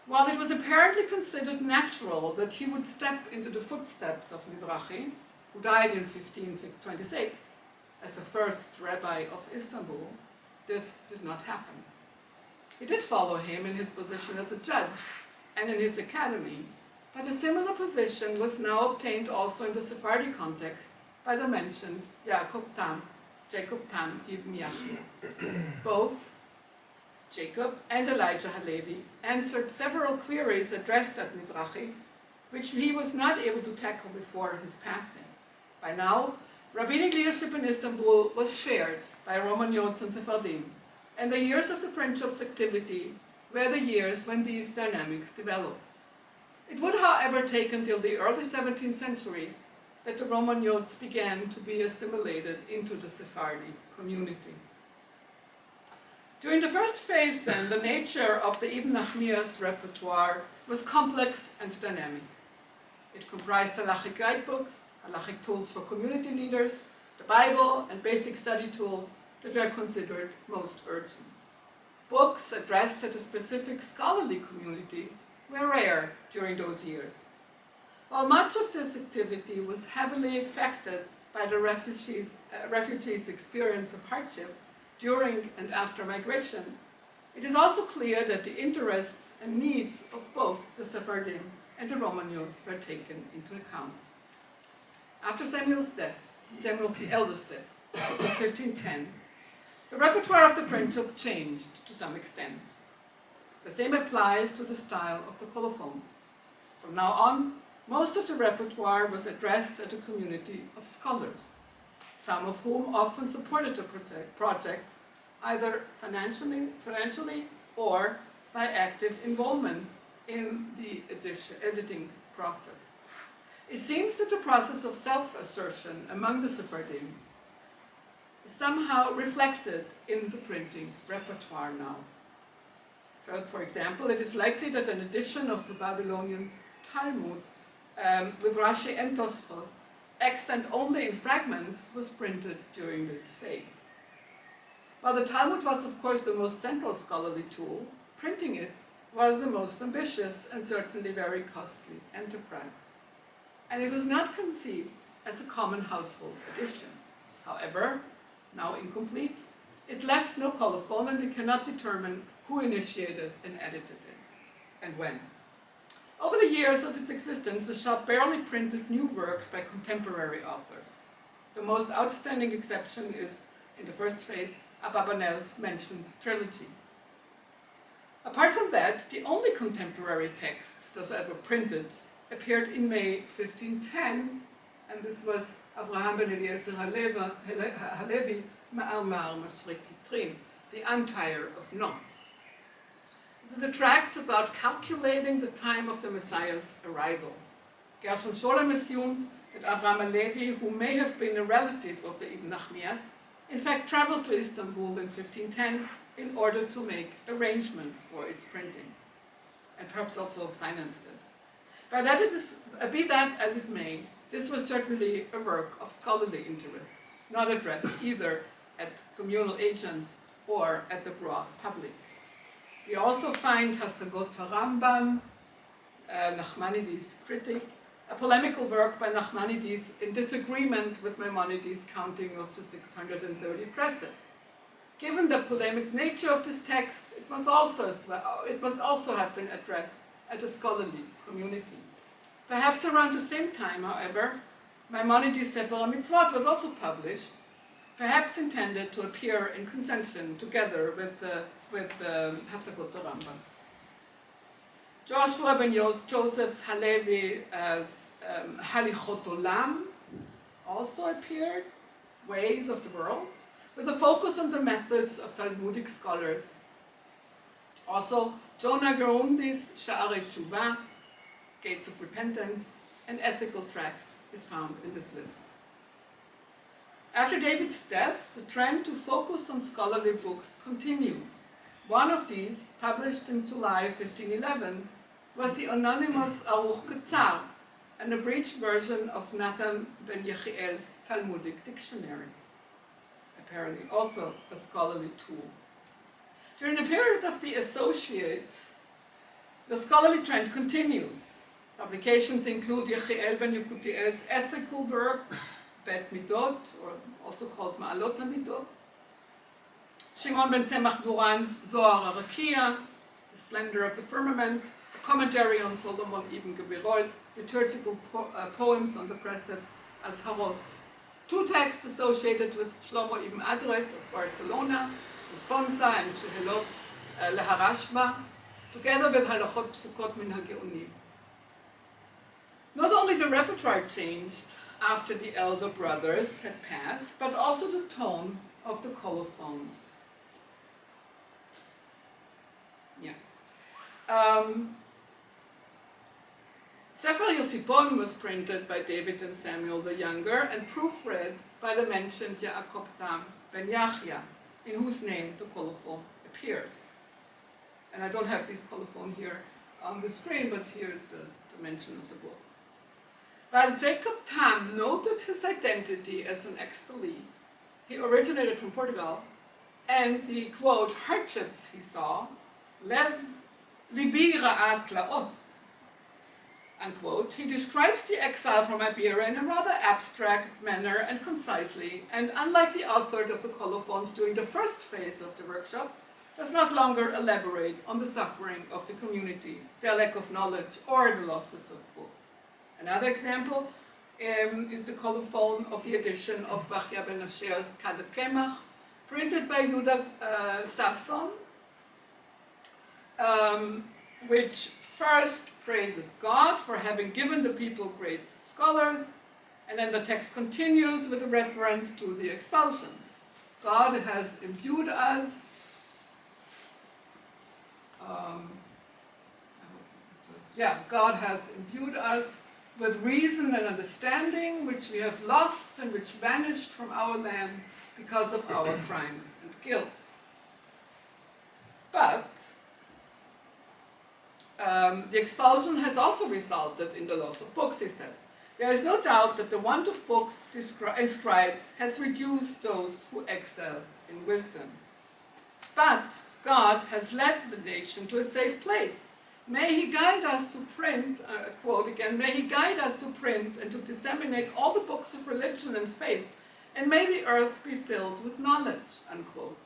B: While it was apparently considered natural that he would step into the footsteps of Mizrahi, who died in 1526 as the first rabbi of Istanbul, this did not happen. He did follow him in his position as a judge and in his academy, but a similar position was now obtained also in the Sephardi context by the mentioned Jacob Tam ibn Yahya. Both Jacob and Elijah Halevi answered several queries addressed at Mizrahi, which he was not able to tackle before his passing. By now, rabbinic leadership in Istanbul was shared by Romaniots and Sephardim, and the years of the Princeps activity were the years when these dynamics developed. It would, however, take until the early 17th century that the Romaniots began to be assimilated into the Sephardi community. During the first phase, then, the nature of the Ibn Nahmias repertoire was complex and dynamic. It comprised halachic guidebooks, halachic tools for community leaders, the Bible, and basic study tools that were considered most urgent. Books addressed at a specific scholarly community were rare during those years. While much of this activity was heavily affected by the refugees' experience of hardship during and after migration, it is also clear that the interests and needs of both the Sephardim and the Romaniots were taken into account. After Samuel's the eldest death, in 1510, the repertoire of the Princeps changed to some extent. The same applies to the style of the colophons. From now on, most of the repertoire was addressed at a community of scholars, some of whom often supported the projects either financially or by active involvement in the editing process. It seems that the process of self-assertion among the Sephardim is somehow reflected in the printing repertoire now. For example, it is likely that an edition of the Babylonian Talmud with Rashi and Tosfot, extant only in fragments, was printed during this phase. While the Talmud was, of course, the most central scholarly tool, printing it was the most ambitious and certainly very costly enterprise. And it was not conceived as a common household edition. However, now incomplete, it left no colophon, and we cannot determine who initiated and edited it, and when. Over the years of its existence, the shop barely printed new works by contemporary authors. The most outstanding exception is, in the first phase, Abarbanel's mentioned trilogy. Apart from that, the only contemporary text that was ever printed appeared in May 1510, and this was Avraham ben Eliezer Halevi, Ma'ar Mashrik Kitrim, the Untire of Knots. This is a tract about calculating the time of the Messiah's arrival. Gershom Scholem assumed that Avraham Halevi, who may have been a relative of the Ibn Nahmias, in fact traveled to Istanbul in 1510 in order to make arrangement for its printing, and perhaps also financed it. But be that as it may, this was certainly a work of scholarly interest, not addressed either at communal agents or at the broad public. We also find Hasagot Rambam, Nachmanides' critic, a polemical work by Nachmanides in disagreement with Maimonides' counting of the 630 precepts. Given the polemic nature of this text, it must also have been addressed at a scholarly community. Perhaps around the same time, however, Maimonides' Sefer HaMitzvot was also published, perhaps intended to appear in conjunction together with the Hasagot Rambam. Joshua ben Joseph's Halevi as Halichot Olam also appeared, Ways of the World, with a focus on the methods of Talmudic scholars. Also, Jonah Gerundi's Sha'arei Tshuva, Gates of Repentance, an ethical tract is found in this list. After David's death, the trend to focus on scholarly books continued. One of these, published in July 1511, was the anonymous Aruch Ketzar, an abridged version of Nathan ben Yechiel's Talmudic dictionary, apparently also a scholarly tool. During the period of the Associates, the scholarly trend continues. Publications include Yechiel ben Yekutiel's ethical work, Bet Midot, or also called Ma'alot HaMidot, Shimon ben Tzemach Duran's Zohar HaRakia, The Splendor of the Firmament, a commentary on Solomon ibn Gebirol's liturgical poems on the precepts as Harot. Two texts associated with Shlomo ibn Adret of Barcelona, Responsa and Shehelot Leharashba, together with Halachot Psukot min HaGeonim. Not only the repertoire changed after the elder brothers had passed, but also the tone of the colophons. Sefer Yosipon was printed by David and Samuel the Younger and proofread by the mentioned Yaakov Tam ben Yachia, in whose name the colophon appears. And I don't have this colophon here on the screen, but here is the mention of the book. While Jacob Tam noted his identity as an expellee, he originated from Portugal, and the, quote, hardships he saw, libi ra'at laot, unquote, he describes the exile from Iberia in a rather abstract manner and concisely, and unlike the author of the colophons during the first phase of the workshop, does not longer elaborate on the suffering of the community, their lack of knowledge, or the losses of books. Another example is the colophon of the edition of Bachya ben Asher's Kadek Kemach, printed by Judah Sasson, which first praises God for having given the people great scholars, and then the text continues with a reference to the expulsion. God has imbued us, God has imbued us with reason and understanding, which we have lost and which vanished from our land because of our crimes and guilt. But the expulsion has also resulted in the loss of books, he says. There is no doubt that the want of books scribes has reduced those who excel in wisdom. But God has led the nation to a safe place. May he guide us to print, quote again, may he guide us to print and to disseminate all the books of religion and faith, and may the earth be filled with knowledge, unquote.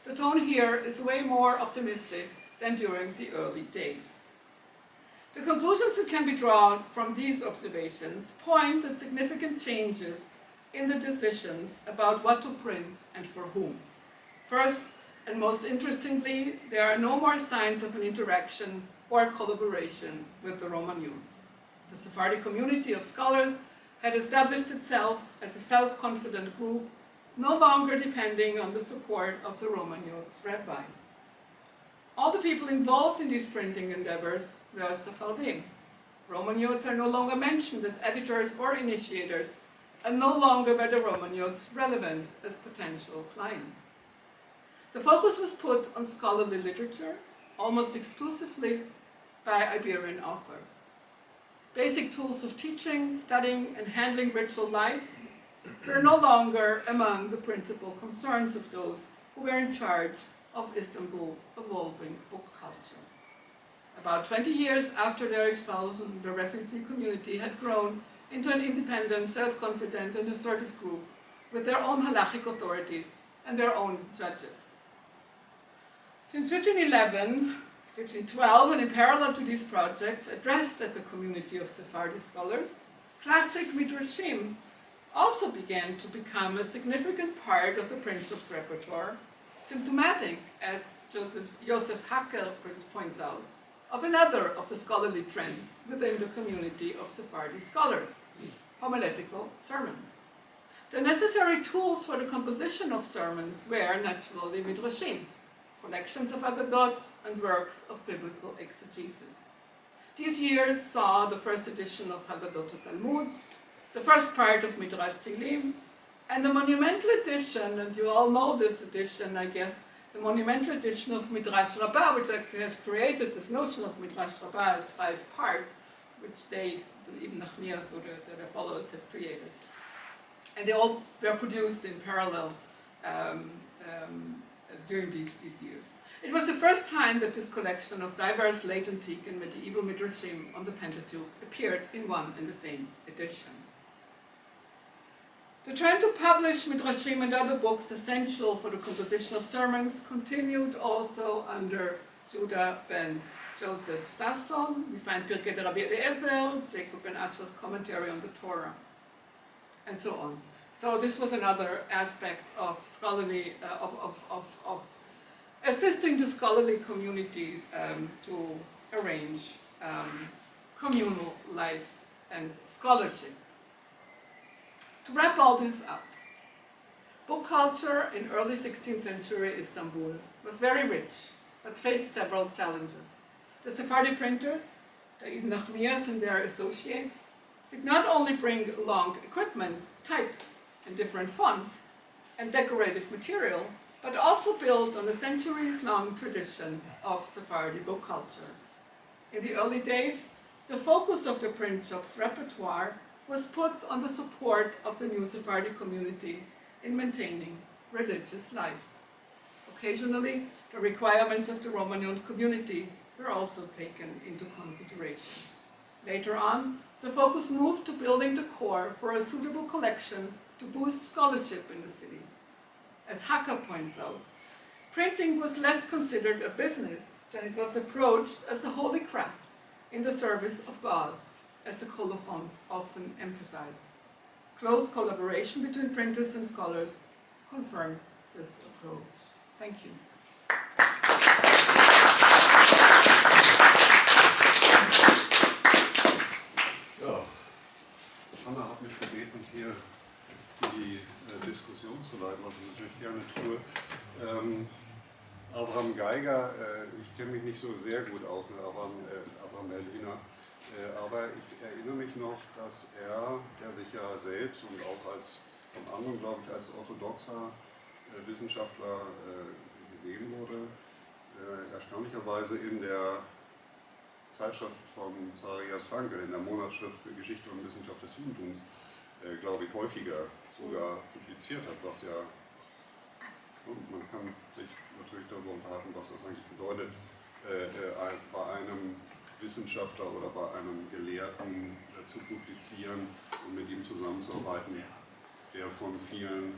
B: The tone here is way more optimistic than during the early days. The conclusions that can be drawn from these observations point at significant changes in the decisions about what to print and for whom. First, and most interestingly, there are no more signs of an interaction or collaboration with the Roman youths. The Sephardic community of scholars had established itself as a self-confident group, no longer depending on the support of the Roman Youth rabbis. All the people involved in these printing endeavors were Sephardim. Roman Youths are no longer mentioned as editors or initiators, and no longer were the Roman Youths relevant as potential clients. The focus was put on scholarly literature, almost exclusively by Iberian authors. Basic tools of teaching, studying, and handling ritual lives were no longer among the principal concerns of those who were in charge of Istanbul's evolving book culture. About 20 years after their expulsion, the refugee community had grown into an independent, self-confident, and assertive group with their own halachic authorities and their own judges. Since 1511, 1512, and in parallel to these projects addressed at the community of Sephardi scholars, classic midrashim also began to become a significant part of the print shop's repertoire, symptomatic, as Joseph Hacker points out, of another of the scholarly trends within the community of Sephardi scholars, homiletical sermons. The necessary tools for the composition of sermons were naturally midrashim, collections of Aggadot and works of biblical exegesis. These years saw the first edition of Haggadot Talmud, the first part of Midrash Tilim, and the monumental edition, and you all know this edition, I guess, the monumental edition of Midrash Rabbah, which actually has created this notion of Midrash Rabbah as 5 parts, which they, even Nahmias or their followers, have created. And they all were produced in parallel during these years. It was the first time that this collection of diverse late antique and medieval midrashim on the Pentateuch appeared in one and the same edition. The trend to publish midrashim and other books essential for the composition of sermons continued also under Judah ben Joseph Sasson. We find Pirkei de Rabbi Eliezer, Jacob ben Asher's commentary on the Torah, and so on. So this was another aspect of scholarly, of assisting the scholarly community to arrange communal life and scholarship. To wrap all this up, book culture in early 16th century Istanbul was very rich, but faced several challenges. The Sephardi printers, the Nahmias and their associates, did not only bring along equipment, types, and different fonts, and decorative material, but also built on a centuries-long tradition of Sephardi book culture. In the early days, the focus of the print shop's repertoire was put on the support of the new Sephardi community in maintaining religious life. Occasionally, the requirements of the Roman community were also taken into consideration. Later on, the focus moved to building the core for a suitable collection to boost scholarship in the city. As Hacker points out, printing was less considered a business than it was approached as a holy craft in the service of God, as the colophons often emphasize. Close collaboration between printers and scholars confirmed this approach. Thank you.
C: Ja, Anna hat mich gebeten, hier die Diskussion zu leiten, was ich natürlich gerne tue. Abraham Geiger, ich kenne mich nicht so sehr gut aus mit Abraham Berliner, aber ich erinnere mich noch, dass er, der sich ja selbst und auch von anderen, glaube ich, als orthodoxer Wissenschaftler gesehen wurde, erstaunlicherweise in der Zeitschrift von Zacharias Frankel, in der Monatsschrift für Geschichte und Wissenschaft des Judentums, glaube ich, häufiger sogar publiziert hat, was ja, und man kann sich natürlich darüber unterhalten, was das eigentlich bedeutet, bei einem Wissenschaftler oder bei einem Gelehrten zu publizieren und mit ihm zusammenzuarbeiten, der von vielen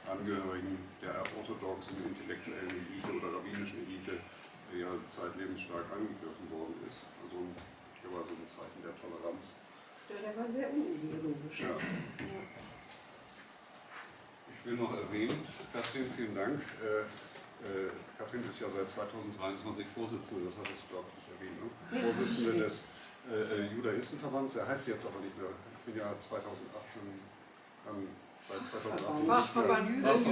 C: Angehörigen der orthodoxen intellektuellen Elite oder rabbinischen Elite ja zeitlebens stark angegriffen worden ist. Also möglicherweise ein Zeichen der Toleranz.
A: Ja, der war sehr unideologisch.
C: Ja. Ich will noch erwähnen, Katrin, vielen Dank. Katrin ist ja seit 2023 Vorsitzende, das hattest du, glaube ich, nicht erwähnt, ne? Vorsitzende des Judaistenverband, der heißt jetzt aber nicht mehr. Ich bin ja 2018, seit 2018
B: Fachverband,
A: jüdische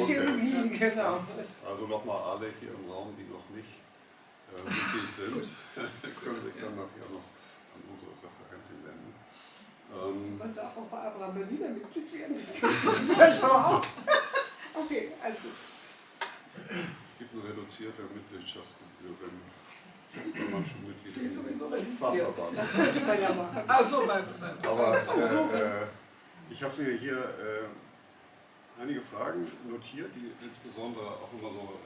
A: Theologie, genau.
C: Also nochmal alle hier im Raum, die noch nicht Mitglied sind, können sich dann nachher noch an unsere Referentin wenden.
A: Man darf auch bei Abraham Berliner Mitglied werden, das kann ich vielleicht auch. Okay, also.
C: Es gibt eine reduzierte Mitgliedschaftsgebühr, wenn man schon Mitglied
A: Die ist sowieso reduziert.
C: Fachverband.
A: Das könnte man ja machen.
B: Ach so,
C: Aber ich habe mir hier einige Fragen notiert, die insbesondere auch immer so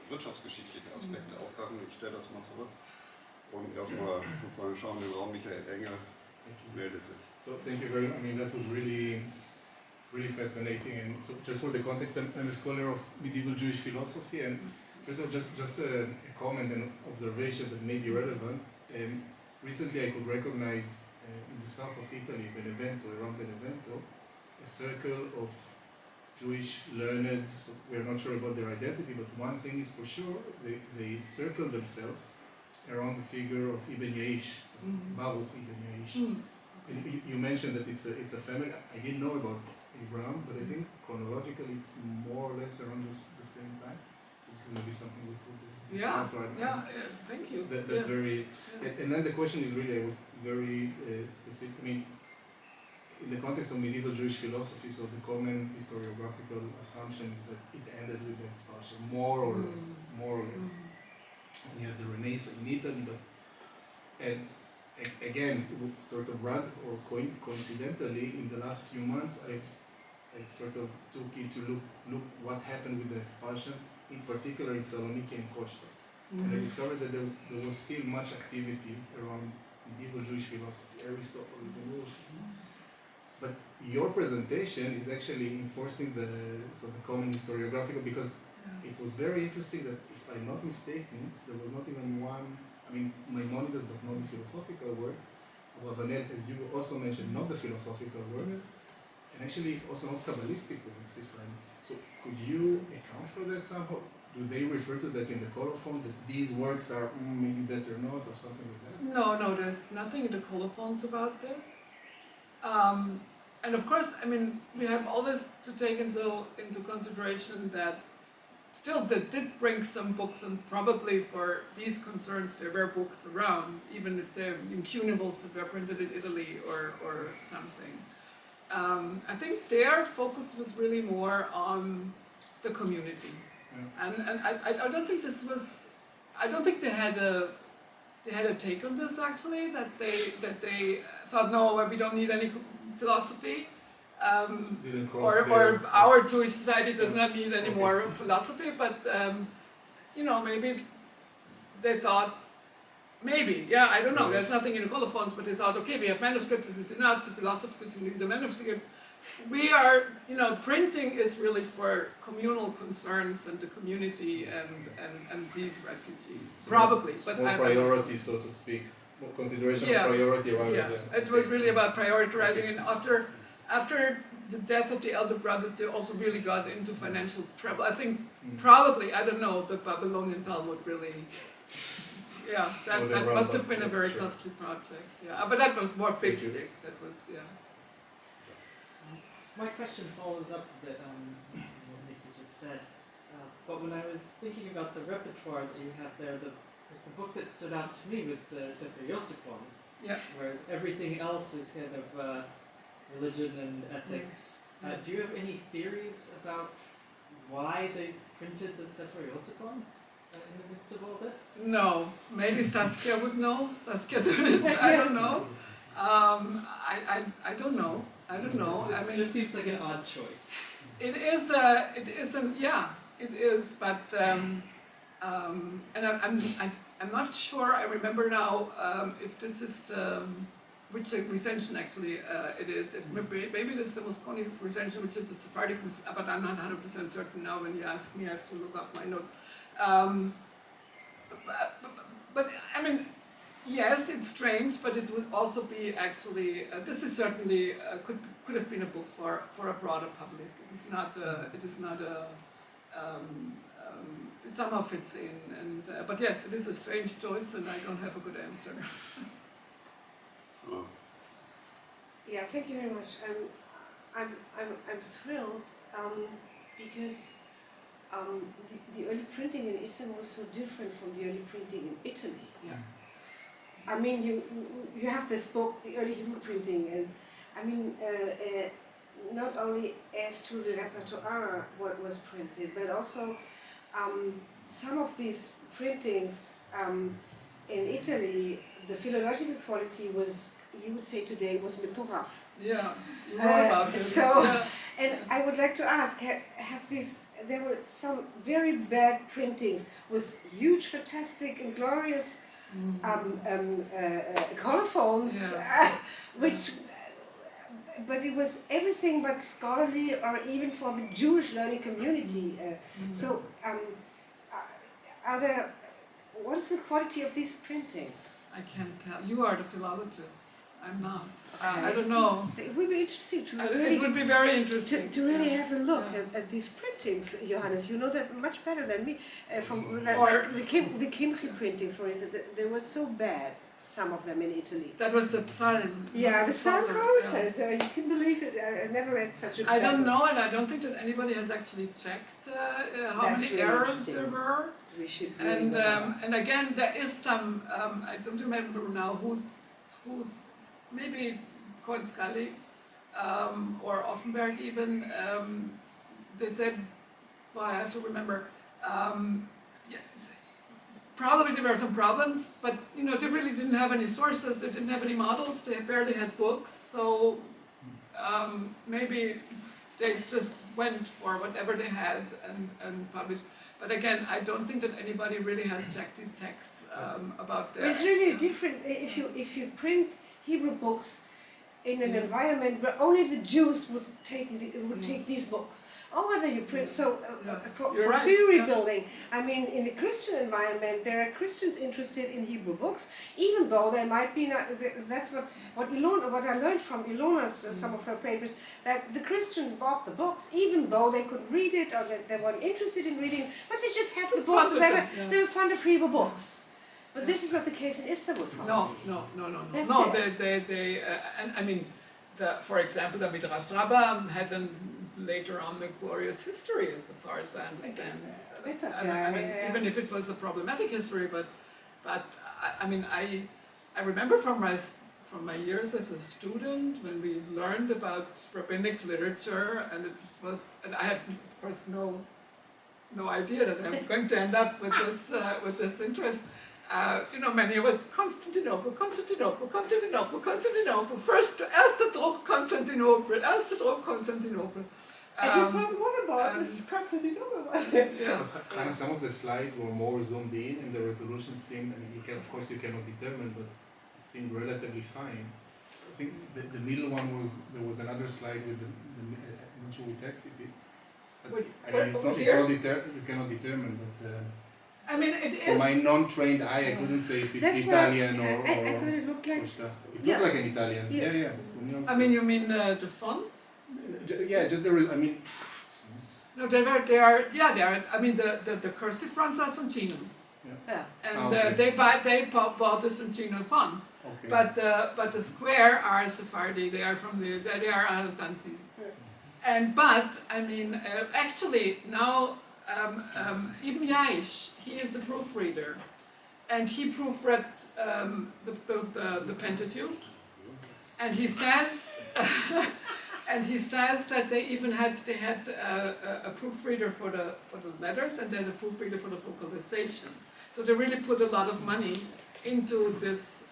C: wirtschaftsgeschichtliche Aspekte aufgreifen. Ich stelle das mal zurück und erstmal sozusagen schauen den Raum. Michael Engel meldet sich.
D: So thank you very much. I mean, that was really fascinating. And so just for the context, I'm a scholar of medieval Jewish philosophy. And first of all, just a comment and observation that may be relevant. Recently, I could recognize in the south of Italy, Benevento, around Benevento, a circle of Jewish learned. So we're not sure about their identity, but one thing is for sure: they circle themselves around the figure of Ibn Yaish, Baruch Ibn Yaish. And you mentioned that it's a family. I didn't know about Abraham, but I think chronologically it's more or less around the same time. So this is maybe something we could discuss.
B: Thank you.
D: That's very. And then the question is really very specific. I mean, in the context of medieval Jewish philosophy, so the common historiographical assumption is that it ended with the expulsion, more or less. And you have the Renaissance in Italy, and again, sort of coincidentally, in the last few months, I sort of took it to look what happened with the expulsion, in particular in Saloniki and Koshta. And I discovered that there was still much activity around medieval Jewish philosophy, Aristotle, Ibn Rushd. But your presentation is actually enforcing the common historiographical, because it was very interesting that, if I'm not mistaken, there was not even one. I mean, Maimonides, but not the philosophical works. Ravanel, as you also mentioned, not the philosophical works, and actually also not Kabbalistic works. So, could you account for that somehow? Do they refer to that in the colophon, that these works are maybe better not, or something like that?
B: No, there's nothing in the colophons about this. And of course, I mean, we have always to take into consideration that still they did bring some books, and probably for these concerns there were books around, even if they're incunables that were printed in Italy or something. I think their focus was really more on the community. And I don't think this was, I don't think they had a take on this actually, that they thought, no, we don't need any philosophy. Or our Jewish society does not need any more philosophy, but maybe they thought, I don't know, there's nothing in the colophons, but they thought, okay, we have manuscripts, this is enough, the philosophers leave the manuscript. We are, printing is really for communal concerns and the community and these refugees, probably. But
D: more priority, so to speak, more consideration of priority rather than...
B: It was really about prioritizing, and after the death of the elder brothers, they also really got into financial trouble. I think probably, I don't know, the Babylonian Talmud really, that must have been a very costly project. Yeah, but that was more big stick. That was,
E: My question follows up a bit on what Nikki just said. But when I was thinking about the repertoire that you have there, the book that stood out to me was the Sefer Yosifon.
B: Yeah.
E: Whereas everything else is kind of religion and ethics. Do you have any theories about why they printed the Sefer Yosifon in the midst of all this?
B: No, maybe Saskia would know. Saskia Dönitz, I don't know. I don't know.
E: It just seems like an odd choice.
B: It is, but and I'm not sure. I remember now if this is which recension actually it is. Maybe it is the Mosconi recension, which is the Sephardic, but I'm not 100% certain now. When you ask me, I have to look up my notes. But I mean, yes, it's strange, but it would also be actually. This is certainly could have been a book for a broader public. It is not. somehow fits in. And but yes, it is a strange choice, and I don't have a good answer.
C: Oh.
A: Yeah, thank you very much. I'm thrilled because the early printing in Istanbul was so different from the early printing in Italy.
B: Yeah.
A: I mean, you have this book, the early Hebrew printing, and I mean, not only as to the repertoire what was printed, but also some of these printings in Italy, the philological quality was, you would say today, was metoraf.
B: Yeah, you wrote about it.
A: So,
B: Yeah.
A: and I would like to ask, have these, there were some very bad printings with huge, fantastic and glorious colophones, which, but it was everything but scholarly or even for the Jewish learning community. So, are there, what is the quality of these printings?
B: I can't tell. You are the philologist. I'm not. I don't know.
A: It would be interesting to really,
B: It would be very interesting.
A: to really
B: yeah.
A: have a look
B: Yeah.
A: at these printings, Johannes. You know that much better than me. From
B: Or-
A: the Kimchi printings, for instance, they were so bad. Some of them in Italy.
B: That was the psalm.
A: Yeah, the Psalm
B: Psalter,
A: commentaries. You can believe it. I never read such a.
B: I don't know, and I don't think that anybody has actually checked how
A: That's
B: many
A: really
B: errors
A: interesting.
B: there were.
A: We should. Really
B: And again, there is some. I don't remember now who's maybe Kreuzgalli or Offenberg even. They said, well, I have to remember. Probably there were some problems, but you know they really didn't have any sources. They didn't have any models. They barely had books. So maybe they just went for whatever they had and published. But again, I don't think that anybody really has checked these texts about their.
A: It's really different if you print Hebrew books in an environment where only the Jews would take these books. Or whether you print for
B: right,
A: theory
B: yeah.
A: building. I mean, in a Christian environment, there are Christians interested in Hebrew books, even though they might be not. That's what I learned from Ilona's some of her papers, that the Christian bought the books, even though they could read it or that they weren't interested in reading, but they just had the books. They were fond of Hebrew books. But this is not the case in Istanbul.
B: No.
A: That's
B: No,
A: it.
B: they and I mean, for example, the Midrash Rabbah had later on a glorious history, as far as I understand. I mean, even if it was a problematic history, but I mean, I remember from my years as a student when we learned about rabbinic literature, and and I had of course no idea that I'm going to end up with this interest. You know, many of us, Constantinople, erster Druck Constantinople.
A: And you found what about this Constantinople?
B: Yeah.
D: Kind of some of the slides were more zoomed in, and the resolution seemed. I mean, of course, you cannot determine, but it seemed relatively fine. I think the middle one there was another slide with I'm not sure we texted it. But, I mean, you cannot determine, but.
B: I mean, it
D: For
B: is.
D: my non-trained eye, I couldn't say if it's
A: That's
D: Italian
A: I thought
D: or
A: it looked like.
D: it looked like an Italian. Yeah. But for me also,
B: I mean, you mean the fonts?
D: yeah, just there is. I mean, it seems.
B: No, they are. I mean, the cursive fonts are Soncinos,
A: Yeah.
B: and
D: Okay.
B: they bought the Soncino fonts.
D: Okay.
B: But the square are Sephardi. They are Al-Tansi. But I mean, actually now Ibn Yaish, he is the proofreader, and he proofread the Pentateuch, and he says. And he says that they had a proofreader for the letters and then a proofreader for the vocalization. So they really put a lot of money into this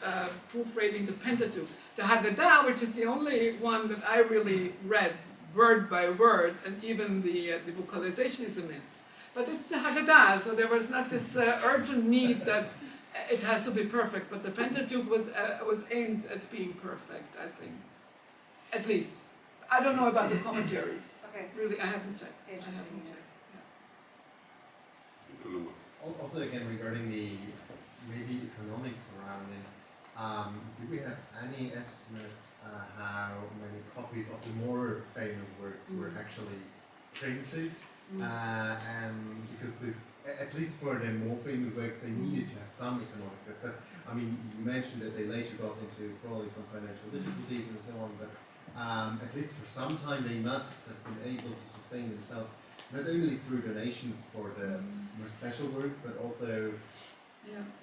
B: proofreading the Pentateuch. The Haggadah, which is the only one that I really read word by word, and even the vocalization is a miss. But it's the Haggadah, so there was not this urgent need that it has to be perfect. But the Pentateuch was aimed at being perfect, I think, at least. I don't know about the commentaries.
A: Okay.
B: Really, I haven't checked.
A: Interesting,
F: Also, again, regarding the maybe economics surrounding, do we have any estimate how many copies of the more famous works were actually printed? And because the at least for the more famous works, they needed to have some economic success. I mean, you mentioned that they later got into probably some financial difficulties and so on, but at least for some time they must have been able to sustain themselves, not only through donations for the more special works, but also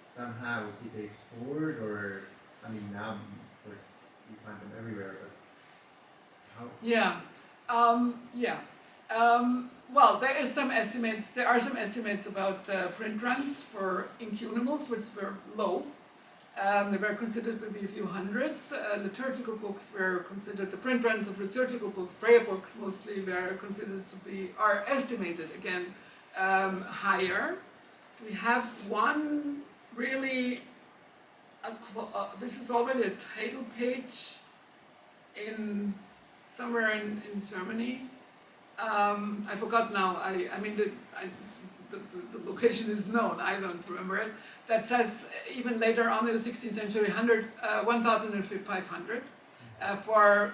F: somehow did they export, or, I mean, now, of course, you find them everywhere, but how?
B: Well, there are some estimates about print runs for incunables, which were low. They were considered to be a few hundreds. Liturgical books were considered, the print runs of liturgical books, prayer books mostly, were considered to be, are estimated again, higher. We have one really, this is already a title page in somewhere in Germany. I forgot now, I mean the location is known, I don't remember it, that says even later on in the 16th century 1,500 for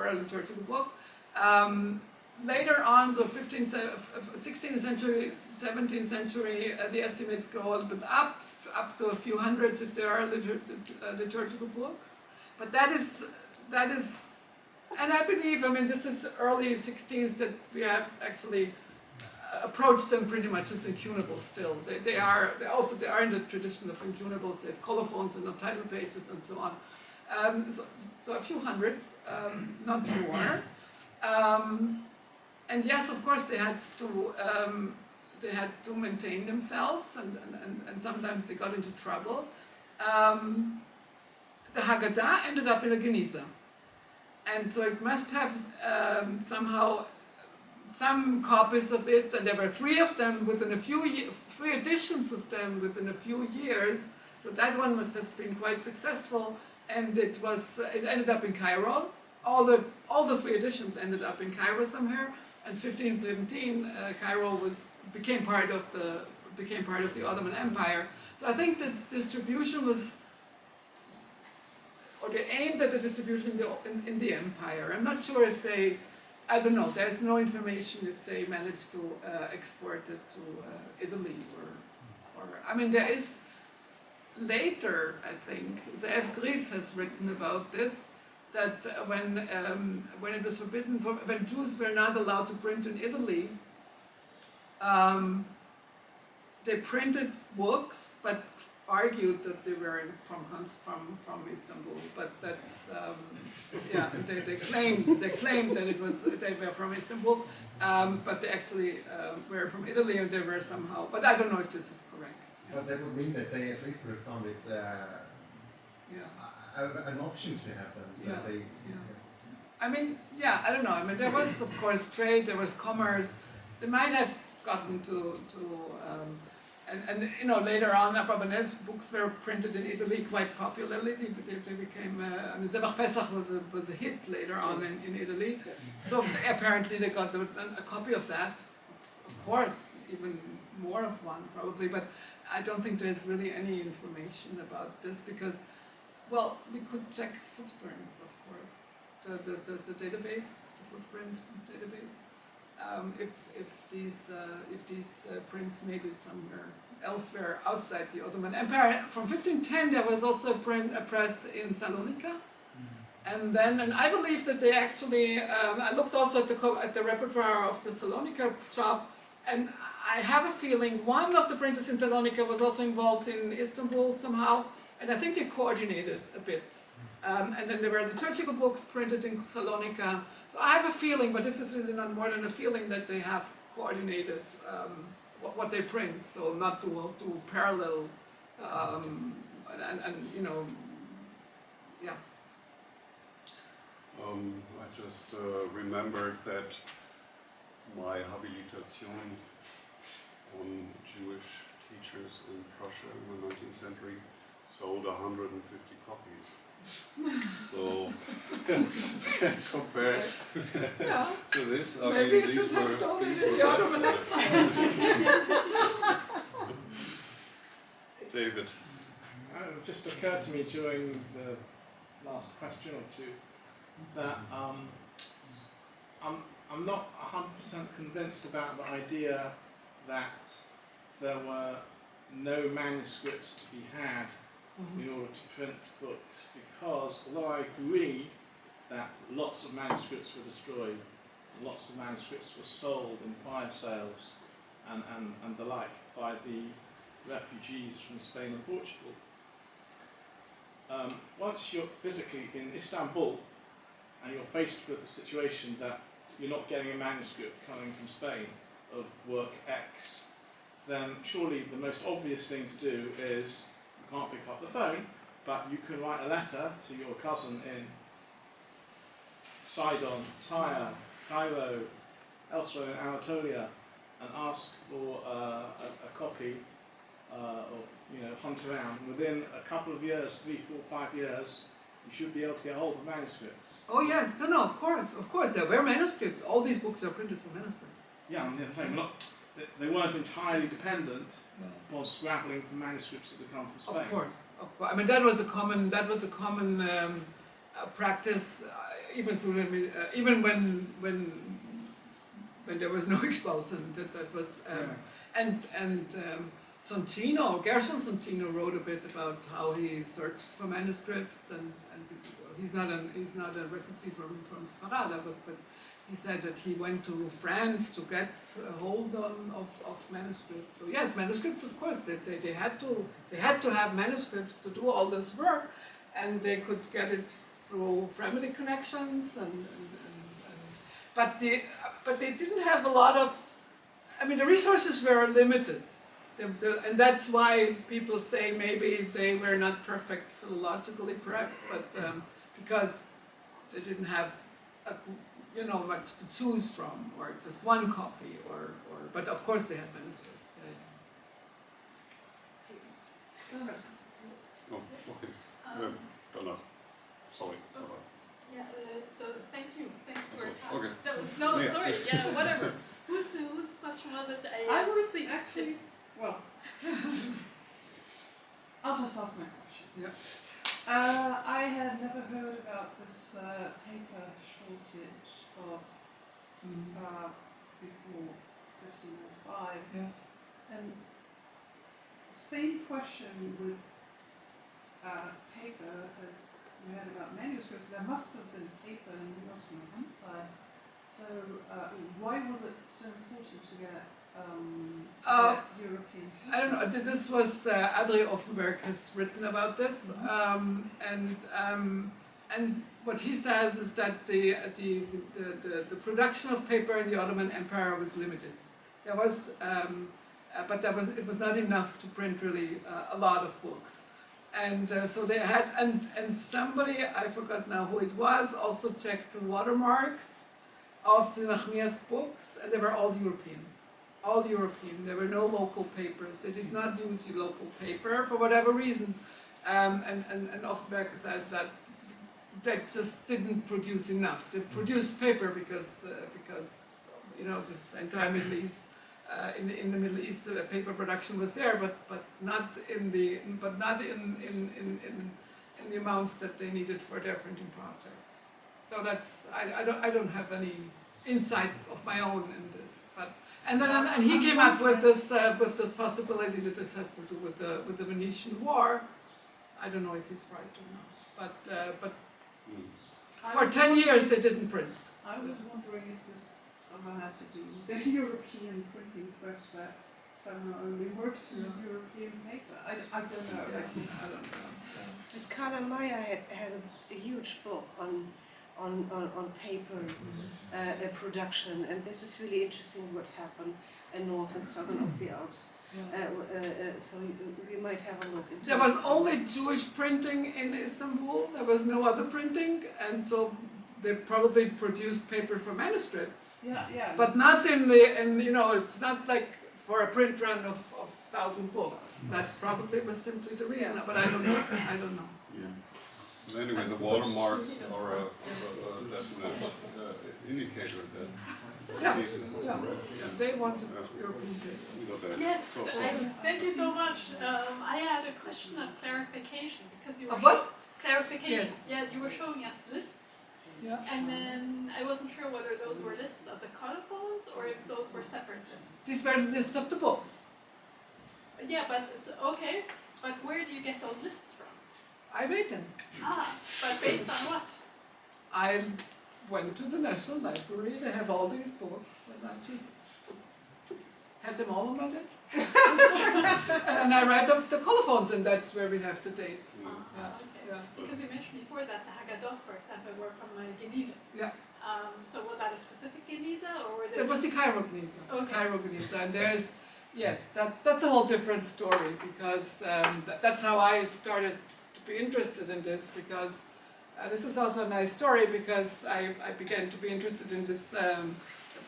B: a liturgical book. Later on, so 16th century, 17th century, the estimates go a little bit up to a few hundreds if there are liturgical books. But that is, and I believe, I mean, this is early 16th that we have actually approached them pretty much as incunables still. They are in the tradition of incunables. They have colophons and no title pages and so on. So a few hundreds, not more. And yes, of course, they had to maintain themselves, and sometimes they got into trouble. The Haggadah ended up in a Geniza. And so it must have somehow some copies of it, and there were three of them within a few three editions of them within a few years. So that one must have been quite successful, and it ended up in Cairo. All the three editions ended up in Cairo somewhere. And 1517, Cairo became part of the Ottoman Empire. So I think the distribution was, or they aimed at the distribution in the empire. I'm not sure if they, I don't know, there's no information if they managed to export it to Italy or I mean, there is later, I think, F. Gries has written about this, that when it was forbidden, when Jews were not allowed to print in Italy, they printed books, but argued that they were from Istanbul. But that's they claimed that they were from Istanbul, but they actually were from Italy, and they were somehow. But I don't know if this is correct.
F: But that would mean that they at least would have found it. An option to have them. So they.
B: I mean, I don't know. I mean, there was of course trade, there was commerce. They might have gotten to and you know, later on, Abravanel's books were printed in Italy quite popularly. They became. I mean, Zebach Pesach was a hit later on in Italy. So apparently they got a copy of that. Of course, even more of one probably. But I don't think there's really any information about this because. Well, we could check footprints, of course, the database, the footprint database. If these prints made it somewhere elsewhere outside the Ottoman Empire. From 1510, there was also a press in Salonika, and I believe that they actually. I looked also at the repertoire of the Salonika shop, and I have a feeling one of the printers in Salonika was also involved in Istanbul somehow. And I think they coordinated a bit. And then there were liturgical books printed in Salonika. So I have a feeling, but this is really not more than a feeling, that they have coordinated what they print. So not to parallel, and you know,
C: I just remembered that my habilitation on Jewish teachers in Prussia in the 19th century sold 150 copies. So compared to this, I
B: maybe
C: mean,
B: it
C: these
B: should have
C: were
B: sold it in the
C: less,
B: Ottoman Empire.
C: David.
G: It just occurred to me during the last question or two that I'm not 100% convinced about the idea that there were no manuscripts to be had in order to print books, because although I agree that lots of manuscripts were destroyed, lots of manuscripts were sold in fire sales and the like by the refugees from Spain and Portugal. Once you're physically in Istanbul and you're faced with the situation that you're not getting a manuscript coming from Spain of work X, then surely the most obvious thing to do is, you can't pick up the phone, but you can write a letter to your cousin in Sidon, Tyre, Cairo, elsewhere in Anatolia, and ask for a copy, or hunt around. Within a couple of years, 3, 4, 5 years, you should be able to get hold of manuscripts.
B: Oh yes, no, of course, there were manuscripts. All these books are printed from manuscript.
G: Yeah, I'm saying they weren't entirely dependent upon scrabbling for manuscripts that had come from Spain.
B: Of course. I mean, that was a common practice, even through even when there was no expulsion. That was Soncino, Gershom Soncino wrote a bit about how he searched for manuscripts, and he's not a refugee from Sephardic, but he said that he went to France to get a hold of manuscripts. So yes, manuscripts, of course, they had to have manuscripts to do all this work, and they could get it through family connections, but they didn't have a lot of. I mean, the resources were limited. And that's why people say maybe they were not perfect philologically, perhaps, but because they didn't have much to choose from, or just one copy, but of course they had manuscripts.
C: Oh, okay. Donna, sorry.
H: Yeah, so thank you for
C: Okay.
H: No,
C: Yeah.
H: sorry, yeah, whatever. Whose question was it?
I: I was actually, well, I'll just ask my question.
B: Yeah.
I: I had never heard about this paper shortage of before 1505.
B: Yeah.
I: And same question with paper as we had about manuscripts. There must have been paper in the Ottoman Empire. So why was it so important to get European paper?
B: I don't know. This was Adrie Offenberg has written about this, and what he says is that the production of paper in the Ottoman Empire was limited. There was, it was not enough to print really a lot of books, and so they had, and somebody, I forgot now who it was, also checked the watermarks of the Nahmias books, and they were all European. All European. There were no local papers. They did not use local paper for whatever reason. And Offenberg said that they just didn't produce enough. They produced paper because this entire Middle East, in the Middle East, paper production was there, but not in the amounts that they needed for their printing projects. So that's I don't have any insight of my own in this, but. And he came up with this possibility that this has to do with the Venetian War. I don't know if he's right or not, but for 10 years they didn't print.
I: I was wondering if this somehow had to do with the European printing press that somehow only works with European paper. I don't know.
B: I don't know.
A: Ms. Carla Meyer had a huge book on paper production, and this is really interesting what happened in north and southern of the Alps. So we might have a look into
B: There was only Jewish printing in Istanbul. There was no other printing, and so they probably produced paper for manuscripts.
I: Yeah.
B: But not it's not like for a print run of 1,000 books. That probably was simply the reason. But I don't know.
C: Yeah. Anyway, the watermarks are a definite indicator that pieces is correct.
B: They wanted European paper.
H: Yes, thank you so much. I had a question of clarification because you were
B: what?
H: Clarification.
B: Yes.
H: Yeah, you were showing us lists, and then I wasn't sure whether those were lists of the colophons or if those were separate lists.
B: These were the lists of the books.
H: Yeah, but okay. But where do you get those lists from?
B: I made them.
H: But based on what?
B: I went to the National Library, they have all these books, and I just had them all on my desk. And I write up the colophones, and that's where we have the dates.
H: Okay.
B: Yeah.
H: Because you mentioned before that the Haggadah, for example, were from Geniza.
B: Yeah.
H: So was that a specific Geniza, or were there?
B: It was the Cairo Geniza.
H: Okay.
B: Cairo Geniza, and there's, yes, that's a whole different story, because that's how I started to be interested in this, because this is also a nice story, because I began to be interested in this,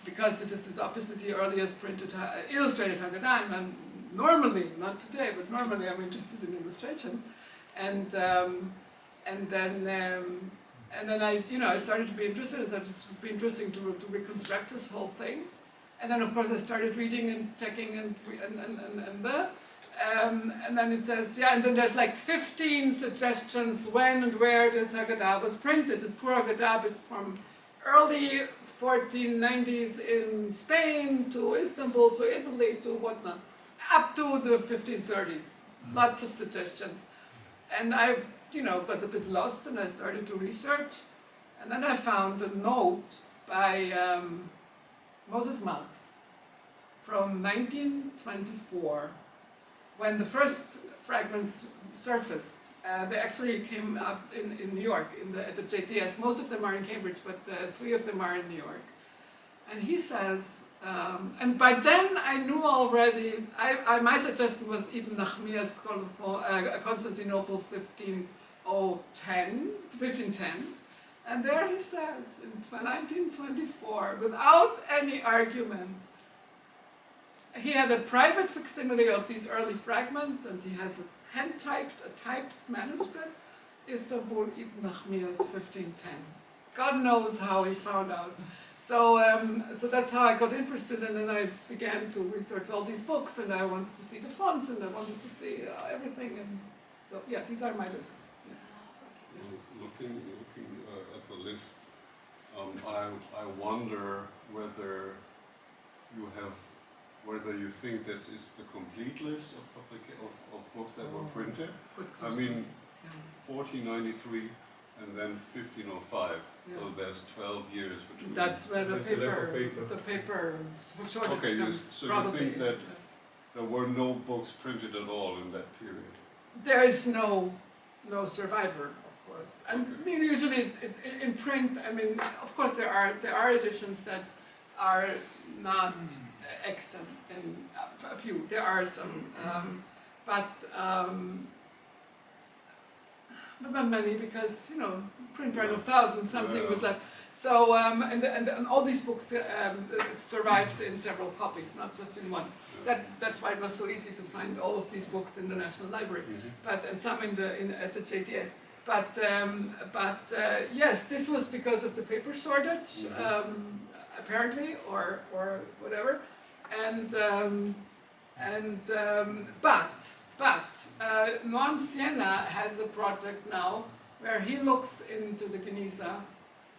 B: because this is obviously the earliest printed, illustrated Haggadah, and normally, not today, but normally I'm interested in illustrations, and then I, I started to be interested. I said it would be interesting to reconstruct this whole thing, and then of course I started reading and checking and then it says, and then there's like 15 suggestions when and where this Haggadah was printed. This poor Haggadah from early 1490s in Spain to Istanbul to Italy to whatnot, up to the 1530s. Lots of suggestions, and I got a bit lost, and I started to research, and then I found a note by Moses Marx from 1924, when the first fragments surfaced. They actually came up in New York at the JTS. Most of them are in Cambridge, but 3 of them are in New York. And he says, and by then I knew already, my suggestion was even Nahmias Constantinople 1510, and there he says, in 1924, without any argument, he had a private facsimile of these early fragments, and he has a typed manuscript, Istanbul, Ibn Nahmias 1510. God knows how he found out. So that's how I got interested, and then I began to research all these books, and I wanted to see the fonts, and I wanted to see everything, and so these are my list.
C: Looking at the list, I wonder whether you think that is the complete list of books that were printed. I mean, 1493 and then 1505. So there's 12 years between.
B: That's where the paper shortage
C: Okay,
B: comes.
C: so
B: Probably.
C: you think that there were no books printed at all in that period?
B: There is no survivor, of course. And usually in print, I mean, of course there are editions that are not extant, and a few. There are some, but not many, because print run of thousands, something was left. So and all these books survived in several copies, not just in one. That's why it was so easy to find all of these books in the National Library, and some at the JTS. But yes, this was because of the paper shortage, apparently, or whatever, but Noam Siena has a project now where he looks into the Geniza,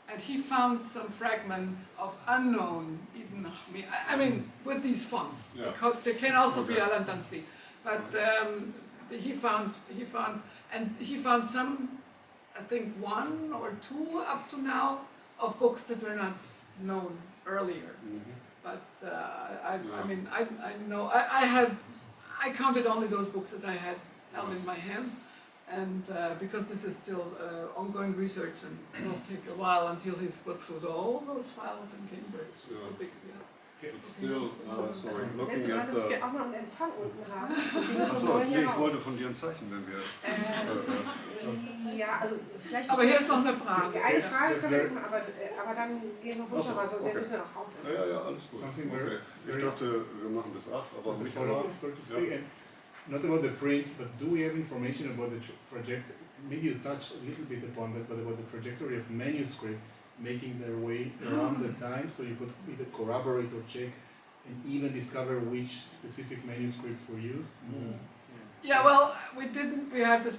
B: and he found some fragments of unknown Ibn Nahmi. I mean, with these fonts. They can also be Al-Andansi, but he found some, I think 1 or 2 up to now, of books that were not known earlier. But I know I counted only those books that I had held in my hands, and because this is still ongoing research, and it will take a while until he's got through all those files in Cambridge. It's a big deal.
C: But still, sorry, looking
A: Lässt du
C: at
A: das
C: the...
A: auch noch einen Empfang unten haben?
C: Achso, nee, ich wollte von dir ein Zeichen, wenn wir...
A: Ja, also vielleicht...
B: Aber hier ist noch eine Frage.
A: Eine Frage können wir machen, aber dann gehen wir runter, weil sonst müssen wir nach Hause.
C: Ja, alles gut. Okay. Ich dachte, wir machen bis 8, aber
D: just a
C: nicht...
D: follow-up, so to speak, and not about the prints, but do we have information about the trajectory? Maybe you touched a little bit upon that, but about the trajectory of manuscripts making their way around the time, so you could either corroborate or check and even discover which specific manuscripts were used?
B: Yeah, well, we have this,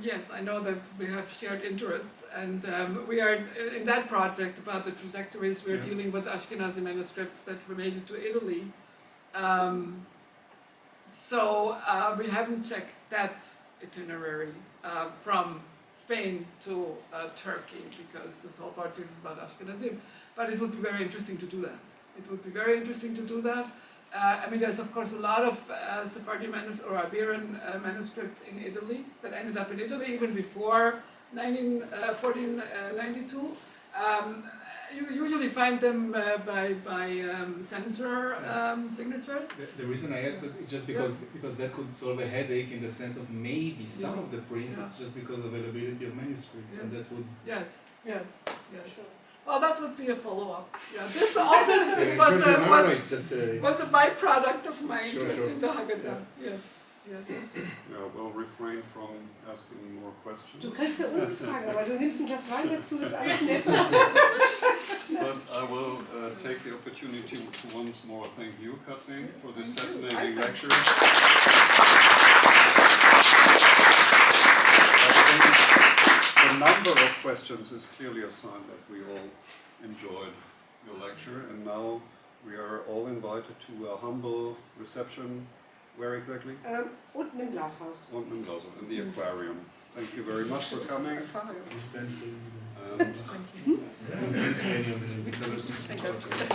B: yes, I know that we have shared interests, and we are in that project about the trajectories, we're dealing with Ashkenazi manuscripts that made it to Italy. So we haven't checked that itinerary from Spain to Turkey, because this whole project is about Ashkenazim. But it would be very interesting to do that. It would be very interesting to do that. I mean, there's of course a lot of Sephardi or Iberian manuscripts in Italy that ended up in Italy even before 1492. You usually find them by censor signatures.
D: The reason I asked that is just because that could solve a headache in the sense of maybe some of the prints it's just because of availability of manuscripts, and that would
B: Yes.
H: Sure.
B: Well, that would be a follow-up. Yeah, this was a byproduct of my interest in the Haggadah. Yes.
C: Yeah, we'll refrain from asking more questions.
A: Du kannst ja umfragen, aber du nimmst ein Glas Wein dazu, ist alles netter.
C: But I will take the opportunity to once more thank you, Katrin, for this fascinating lecture. The number of questions is clearly a sign that we all enjoyed your lecture, and now we are all invited to a humble reception. Where exactly?
A: Unten im Glashaus.
C: Unten im Glashaus, in the aquarium. Thank you very much for coming.
B: Thank you.
C: And
D: Thank you.